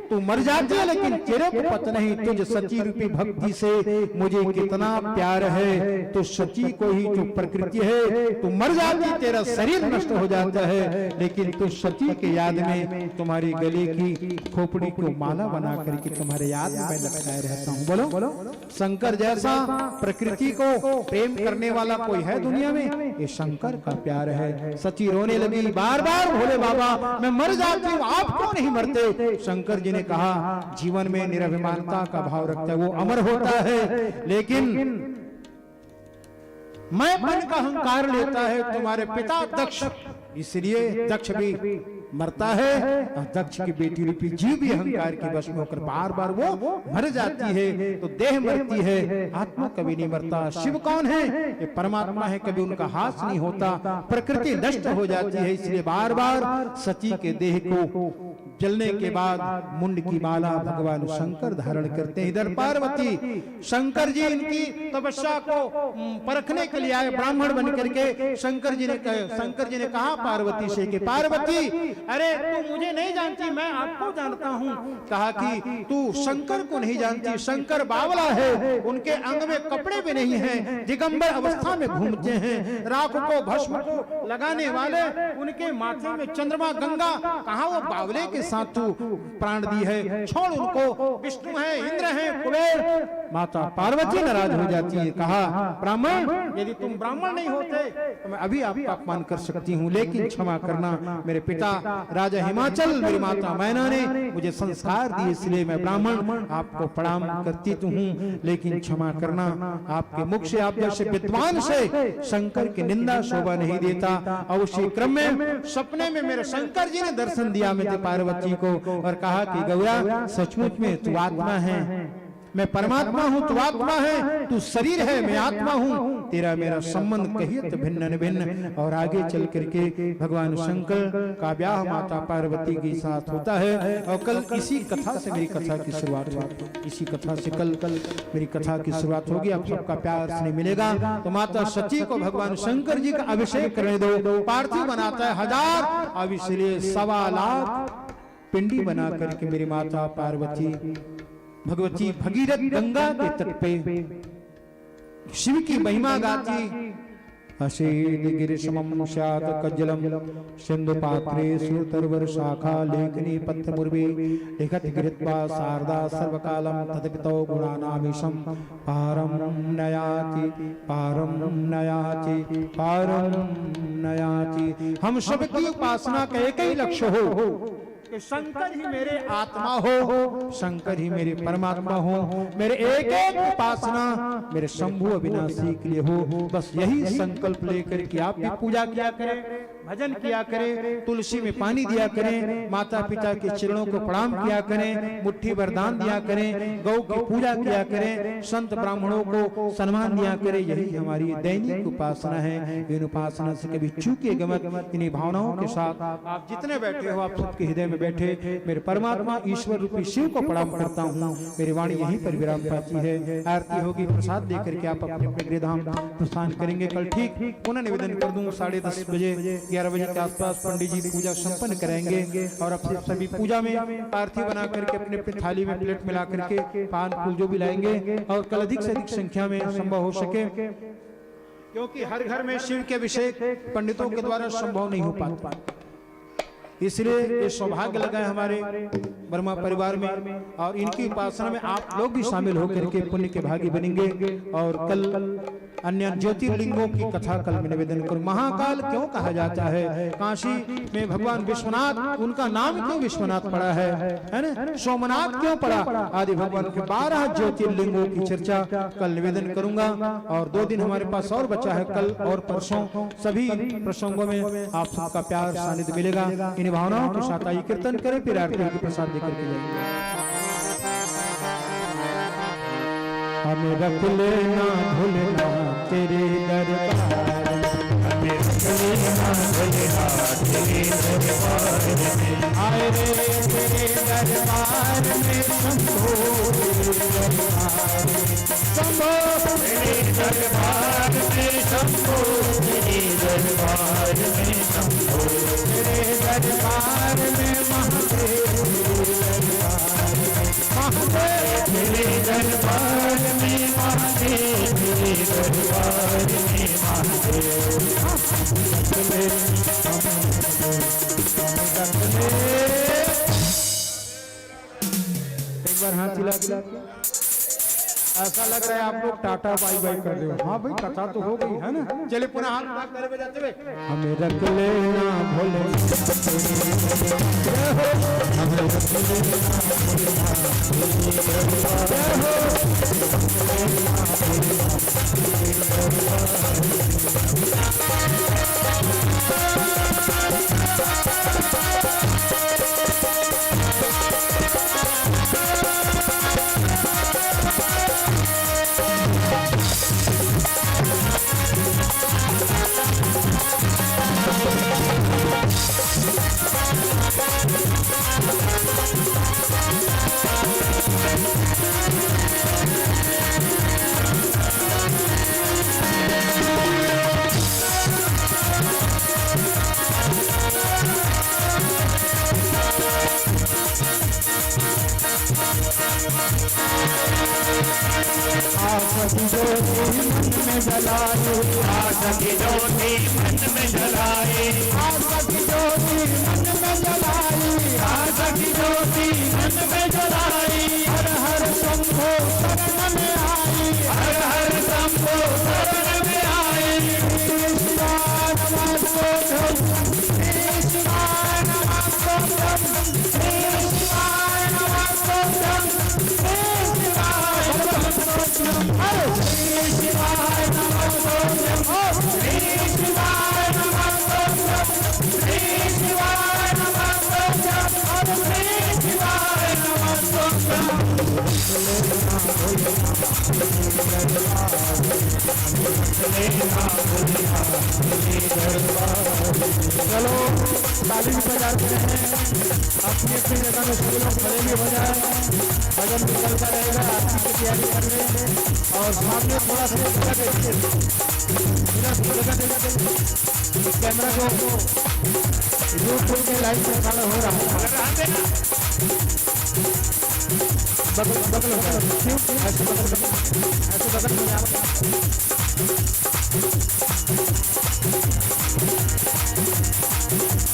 तू मर जाती है लेकिन तेरे को पता नहीं तुझ सची रूपी भक्ति से मुझे कितना प्यार है। तो सची को ही जो प्रकृति है तू मर जाती तेरा शरीर नष्ट हो जाता है, लेकिन तू सची के याद में तुम्हारी गले की खोपड़ी को माला बना करके तुम्हारे याद में मैं लटकाए रहता हूँ। बोलो बोलो शंकर जैसा प्रकृति को प्रेम करने वाला कोई है दुनिया में? ये शंकर का प्यार है। सची रोने लगी बार बार, भोले बाबा मैं मर जाती हूँ आप क्यों नहीं मरते? शंकर जी ने कहा जीवन में निराभिमानता का भाव रखता है वो अमर होता है, लेकिन मैं मन का अहंकार लेता है तुम्हारे पिता दक्ष, इसलिए दक्ष भी मरता है और दक्ष की बेटी रूपी जीव भी अहंकार की वश में होकर बार बार वो मर जाती है। तो देह मरती है, आत्मा कभी नहीं मरता। शिव कौन है? ये परमात्मा है, कभी उनका हाथ नहीं होता, प्रकृति नष्ट हो जाती है, इसलिए बार बार सती के देह को जलने के बाद मुंड की माला भगवान शंकर धारण करते हैं। इधर पार्वती शंकर जी इनकी तपस्या को परखने के लिए आए ब्राह्मण बन करके। शंकर जी ने कहा पार्वती से कि पार्वती अरे तू मुझे नहीं जानती, मैं आपको जानता हूँ। कहा कि तू शंकर को नहीं जानती, शंकर बावला है, उनके अंग में कपड़े भी नहीं हैं, दिगंबर अवस्था में घूमते हैं, राख को भस्म को लगाने वाले, उनके माथे में चंद्रमा गंगा, कहा वो बावले के साथ तू प्राण दी है, छोड़ उनको, विष्णु है, इंद्र है, कुबेर। माता पार्वती नाराज हो जाती है। कहा ब्राह्मण यदि तुम ब्राह्मण नहीं होते तो मैं अभी आपका अपमान कर सकती हूँ, लेकिन क्षमा करना, मेरे पिता राजा हिमाचल मेरी माता मैना ने मुझे संस्कार दिए, इसलिए मैं ब्राह्मण आपको प्रणाम करती तो हूँ, लेकिन क्षमा करना आपके मुख से आप जैसे विद्वान से शंकर की निंदा शोभा नहीं देता। और उसी क्रम में सपने में मेरे शंकर जी ने दर्शन दिया मेरे पार्वती को और कहा कि गौरा सचमुच में तू आत्मा है, मैं परमात्मा हूँ, तू आत्मा है, तू शरीर है, मैं आत्मा हूँ, तेरा मेरा संबंध कहियत भिन्न भिन्न। और आगे चल करके भगवान शंकर का ब्याह माता पार्वती के साथ होता है। और कल इसी कथा से मेरी कथा की शुरुआत होगी, इसी कथा से कल मेरी कथा की शुरुआत होगी। आप सबका प्यार स्नेह मिलेगा। तो माता सती को भगवान शंकर जी का अभिषेक करने दो। पार्थिव बनाता है 1000, अब इसलिए 1.25 लाख पिंडी बना करके मेरी माता पार्वती भगवती भगीरथ गंगा के तट पे शिव की महिमा गाती। अशेद गिरिशमं स्यात् कज्जलम सिंधु पात्रे सुतर्वर शाखा लेखनी पत्र मुर्वे लिखत गिरित्वा शारदा सर्वकालम तदपितो गुणानामीशं पारम नयाति पारम नयाति पारम नयाति। हम सबकी उपासना का एक ही लक्ष्य हो कि शंकर ही मेरे आत्मा हो, शंकर ही मेरे परमात्मा हो, मेरे एक एक उपासना मेरे शंभु अविनाशी के लिए हो। बस यही संकल्प लेकर के आप भी पूजा किया करें। भजन किया करें, तुलसी में पानी दिया करें, माता पिता के चरणों को प्रणाम किया करें, मुट्ठी भर दान दिया करें, गौ की पूजा किया करें, संत ब्राह्मणों को सम्मान दिया करें। यही हमारी दैनिक उपासना है। इन उपासना से कभी चूकेगा मत। इन्हीं भावनाओं के साथ आप जितने बैठे हो, आप सबके हृदय में बैठे मेरे परमात्मा ईश्वर रूपी शिव को प्रणाम करता हूँ। मेरी वाणी यहीं पर विराम पाती है। आरती होगी, प्रसाद देकर के आप अपने अपने गृहधाम प्रस्थान करेंगे। कल ठीक पुनः निवेदन कर दूं 10:30 बजे 11 बजे के आसपास पंडित जी पूजा संपन्न कराएंगे और अब सभी पूजा में आरती बना करके अपने अपने थाली में प्लेट मिला करके पान फूल जो भी लाएंगे और कल अधिक से अधिक संख्या में संभव हो सके, क्योंकि हर घर में शिव के अभिषेक पंडितों के द्वारा संभव नहीं हो पाता। इसलिए ये सौभाग्य लगा है हमारे वर्मा परिवार में और इनकी उपासना में आप लोग भी शामिल होकर के पुण्य के भागी बनेंगे। और कल अन्य ज्योतिर्लिंगों की कथा कल में निवेदन करूं। महाकाल क्यों कहा जाता है? काशी में भगवान विश्वनाथ, उनका नाम क्यों विश्वनाथ पड़ा है ना? सोमनाथ क्यों पड़ा? आदि भगवान के 12 ज्योतिर्लिंगों की चर्चा कल निवेदन करूंगा। और 2 दिन हमारे पास और बचा है, कल और परसों सभी प्रसंगों में आप सबका प्यार सानिध्य मिलेगा। इन भावनाओं के साथ आइए कीर्तन करें, फिर आरती के प्रसाद देकर के जाएंगे। हमें रख लेना भूलना तेरे दरबार, हमें रख लेना भूलना तेरे दरबार में। आए रे तेरे दरबार में शंभो, तेरे दरबार में शंभो, तेरे दरबार में शंभो, तेरे दरबार में महादेव, तेरे दरबार में महादेव, तेरे दरबार में महादेव। एक बार हाथ हिला के ऐसा लग रहा है आप लोग टाटा बाई बाई कर रहे हो। हाँ भाई, कथा तो हो गई है ना। चलिए पुनः हाथ उठा कर बजाते हुए हमें रख लेना भोले, हमें रख आशा की ज्योति मन में जलाए, आशा की ज्योति मन में जलाए, आशा की ज्योति मन में जलाए, आशा की ज्योति मन में जलाए। हर हर शंभो शरण में आई, हर हर शंभो शरण में आई। शिवाय नमस्तोभ्यं, शिवाय नमस्तोभ्यं, शिवाय नमस्तोभ्यं, शिवाय नमस्तोभ्यं। हरे शिवाय नमस्तोभ्यं, शिवाय नमस्तोभ्यं, शिवाय नमस्तोभ्यं, शिवाय नमस्तोभ्यं। चलो ताली बजाते हैं, अपनी अपनी जगह में सभी लोग खड़े भी हो जाए। भजन भी चलता रहेगा, आरती की तैयारी कर रहे हैं। और सामने थोड़ा सा कैमरा को यूट्यूब के लाइव में खड़ा हो रहा है। बगल बगल ऐसे बगल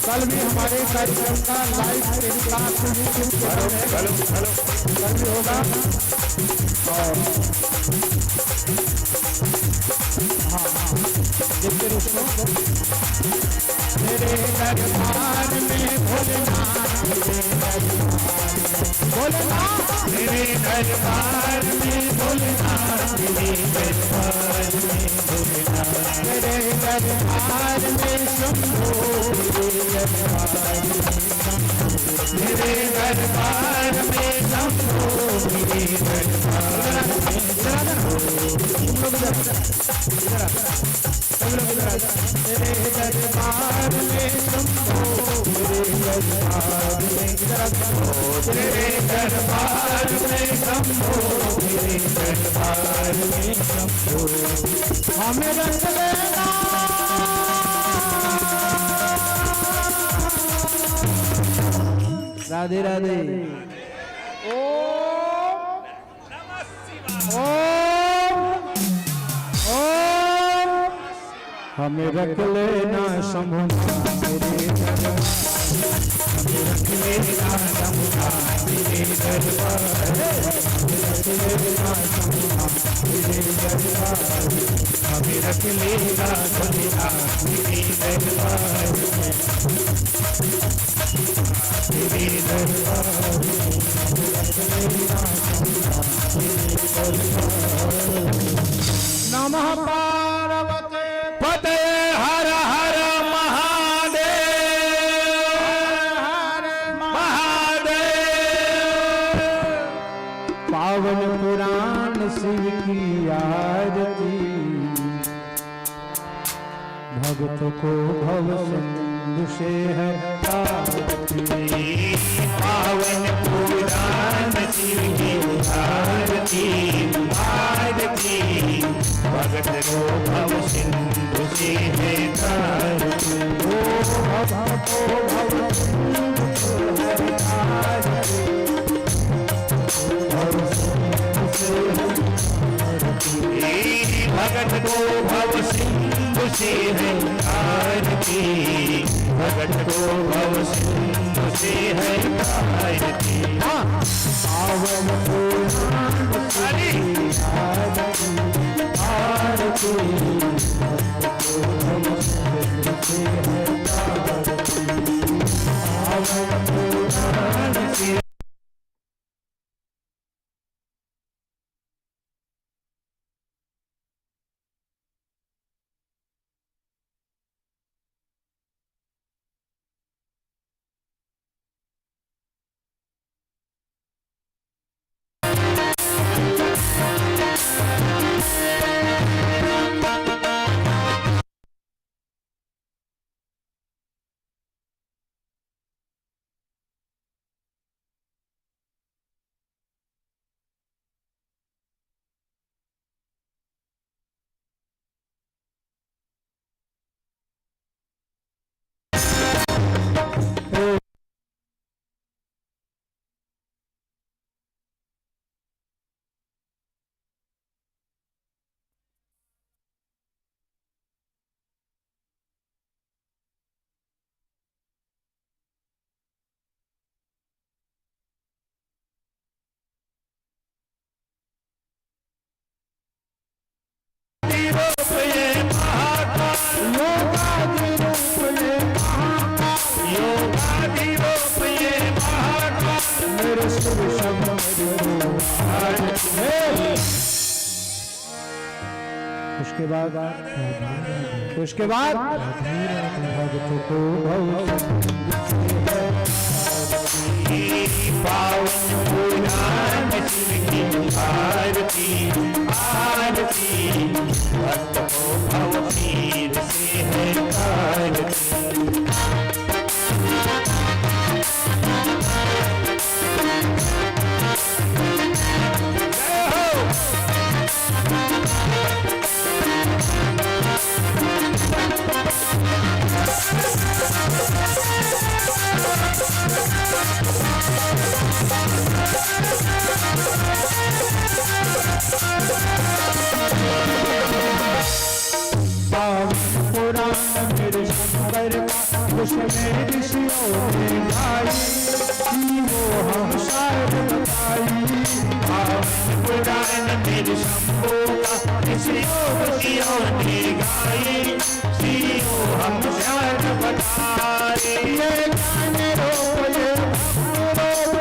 कल भी हमारे कार्यक्रम का लाइव टेलीकास्ट यूट्यूब कल भी होगा। और देखते दोस्तों, मेरे दरबार में भोलेनाथ, भोलेनाथ तेरे दरबार में भोलेनाथ, तेरे दरबार में भोलेनाथ, तेरे दरबार में शंभो, तेरे दरबार में तेरे दरबार में शंभो, तेरे दरबार में शंभो। तेरे दरबार में शंभो, तेरे दरबार में शंभो, तेरे दरबार में शंभो, तेरे दरबार में शंभो। हमें रंग देना राधे राधे। ओम ओम हमें रख लेना शंभु, तेरे दरबार हमें रख लेना शंभु, तेरे दरबार, हमें रख लेना शंभु, तेरे दरबार, तेरे दरबार। नमः पार्वती पते हर हर महादेव, महादेव। पावन पुराण शिव की आरती, भक्त को भव सिंधु से है तारती। पावन पुराण शिव की आरती, आरती, भगत को भव सिंधु से है तारती। ओ भक्त को भव सिंधु से है तारती, भव सिंधु से है तारती। भगत को भव सिंधु से है तारती, भगत को भव सिंधु से है तारती। पावन पुराण शिव की आरती, आरती, भक्त को भव सिंधु से है तारती। पावन पुराण शिव उसके बाद भक्त को पावन पुराण शिव की आरती, आरती, भक्त को भव पीर से है तारती। मेरे शंकर उसमें ऋषियों ने गाई, वो हम शायद बताई। पुराण मेरे शंभो का ऋषियों ने गाई, हम शायद बताए। ये गाने रोप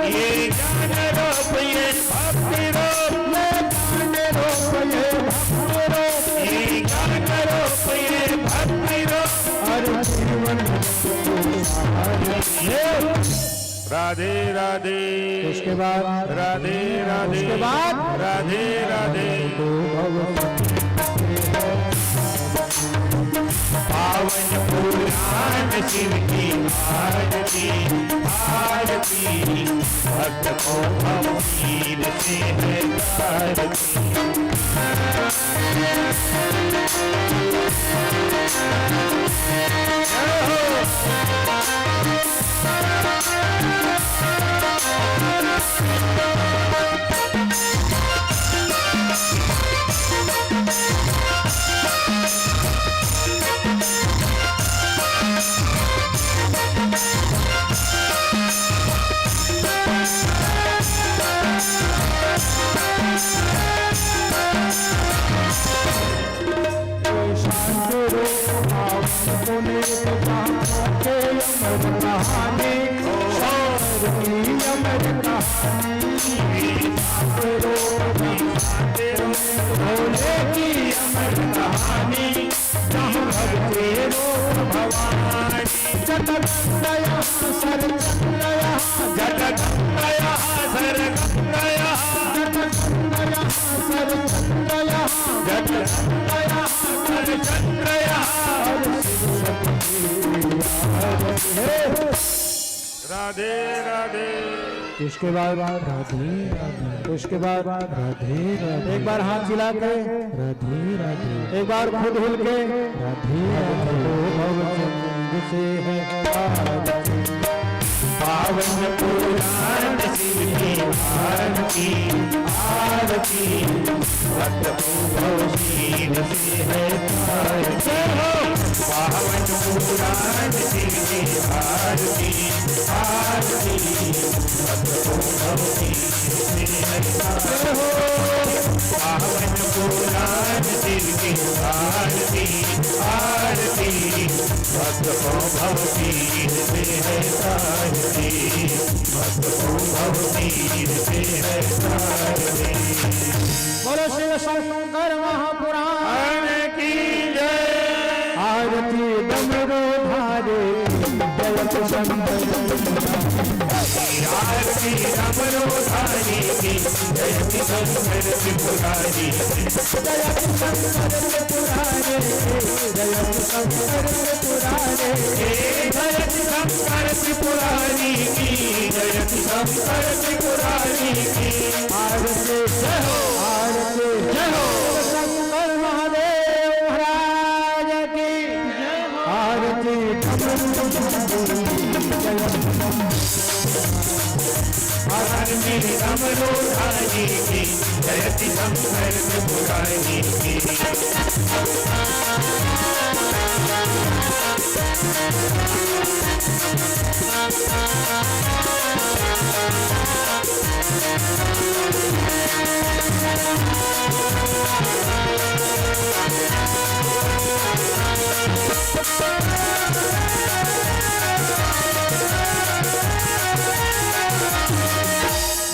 ये ज्ञान रूप ये राधे राधे उसके बाद राधे राधे उसके बाद राधे राधे पावन पुराण शिव की आरती आरती भक्त को भक्ति से है आरती राधे राधे उसके बाद राधे राधे उसके बाद राधे राधे एक बार हाथ हिला के राधे राधे एक बार खुद हिल के राधे राधे से है पावन पुराण शिव की आरती आरती भक्त को भवशील से है आरती पावन पुराण शिव की आरती आरती भक्त को भवशील से है पावन पुराण शिव की आरती आरती भक्त को भवशील से है आरती भक्त को भवशील से है आरती बोलो शिव शंकर महापुराण की जय आरती डमरू धारे जय शंकर आरती डमरू धारी की जय शंकर त्रिपुरारी जय शंकर त्रिपुरारे जय शंकर त्रिपुरारे जय शंकर त्रिपुरारी की जय शंकर त्रिपुरारी की आरती जय हो आरती जय हो शंकर महादेव महाराज की आरती आरती डमरू धारी की जय शंकर त्रिपुरारी की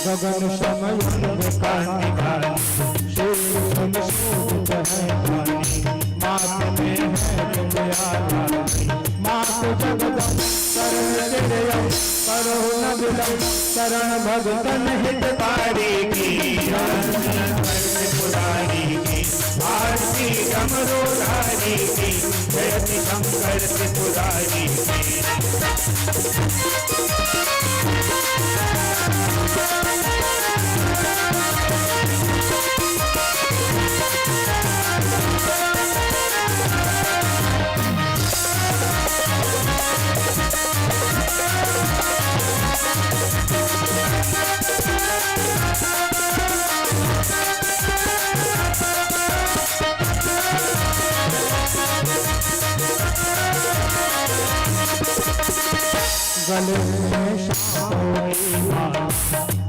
गगन समय शिव संसूत है मात में है तुम्हारा मात जगदम शरण जयम करो न विलम शरण भगतन हितकारी की त्रिपुरारी की आरती डमरू धारी की जय शंकर त्रिपुरारी की गले में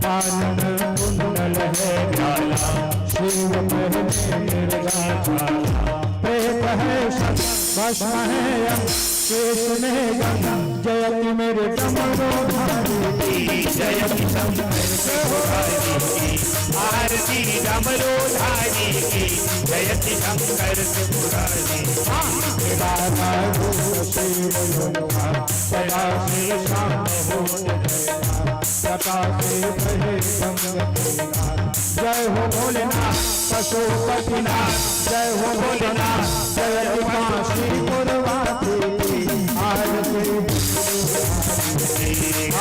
पालन कुंडल है काला शिव में निर्गाता प्रेत है सब भस्म है यम केश में यम जयति मेरे डमरू धारी जय शंकर त्रिपुरारी की आरती डमरू धारी की जय शंकर त्रिपुरारी बाबा शिव सदा शिव शाम हो लता से बहे गंग की धारा। जय हो भोलेनाथ पशुपतिनाथ, जय हो भोलेनाथ जय काशी पुरवासी आरती।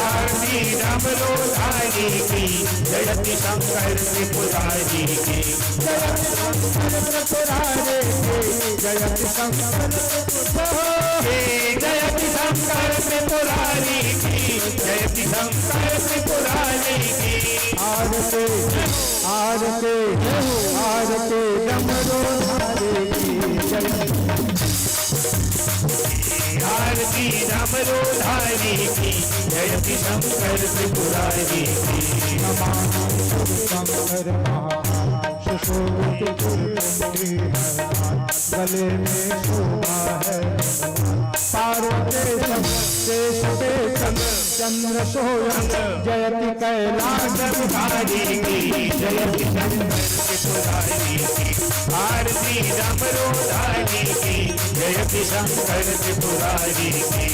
आरती डमरूधारी की, जयति शंकर त्रिपुरारी की, जयति शंकर त्रिपुरारी की, जयति शंकर जयति शंकर त्रिपुरारी की, जयति शंकर त्रिपुरारी की। आरती आरती आरती डमरूधारी की, आरती डमरूधारी की, जयति शंकर त्रिपुरारी की। शंकर सुशोभित गले में शोभा है, पार्वती चंद्र सोयम जयति कैलाश बिहारी की, जयति शंकर त्रिपुरारी की। आरती डमरूधारी की, जयति शंकर त्रिपुरारी की।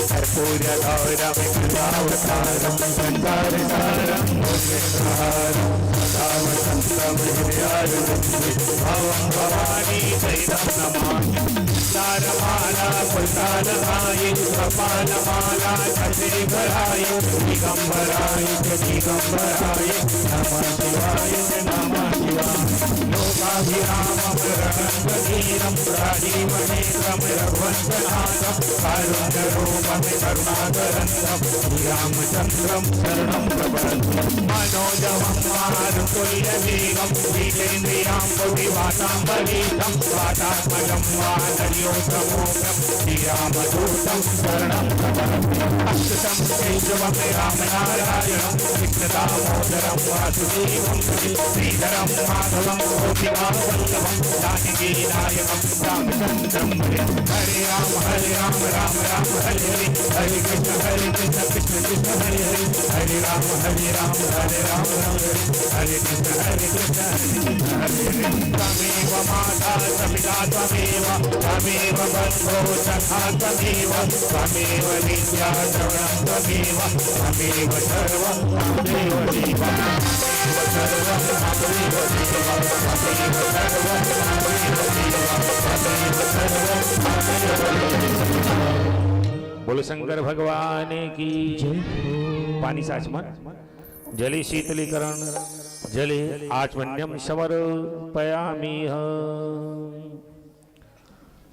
कर्पूरगौरम कृपावतारम गंगाधरम मुनिहारम सदा वसंतम हृदयारविंदे भवं भवानी सहितं नमामि। तारमाला कुशालकाय कपालमाला छत्रीधराय दिगंबराय दिगंबराय नमः शिवाय नमः शिवाय। लोकाभिरामं रणरंगधीरं राजीवनेत्रं रघुवंशनाथं कारुण्यरूपं करुणाकरन्दं श्रीरामचन्द्रं शरणं प्रपद्ये। मनोजवं मारुतुल्यवेगं जितेन्द्रियां बुद्धिवातां बलीतं वातात्मजं वानर्योत्तमोग्रं श्रीरामदूतं शरणं प्रपद्ये। अच्युतं केशवं रामनारायणं कृष्णदामोदरं वासुदेवं श्रीधरं माधवं गोपिकावल्लभं जानकीनायकं रामचन्द्रं भजे। हरे राम राम राम हरे हरे, हरे कृष्ण कृष्ण कृष्ण हरे हरे, हरे राम राम राम हरे कृष्ण कृष्ण हरे हरे। त्वमेव माता सपिता त्वमेव, त्वमेव बन्धो सखा त्वमेव, त्वमेव विद्या द्रविणं त्वमेव, त्वमेव सर्वं त्वमेव देव, त्वमेव सर्वं त्वमेव देव, त्वमेव सर्वं त्वमेव देव, त्वमेव सर्वं त्वमेव देव। बोलो शंकर भगवान की जय। पानी से आचमन, जले शीतलीकरण, जले आचमन्यम समर्पयामि।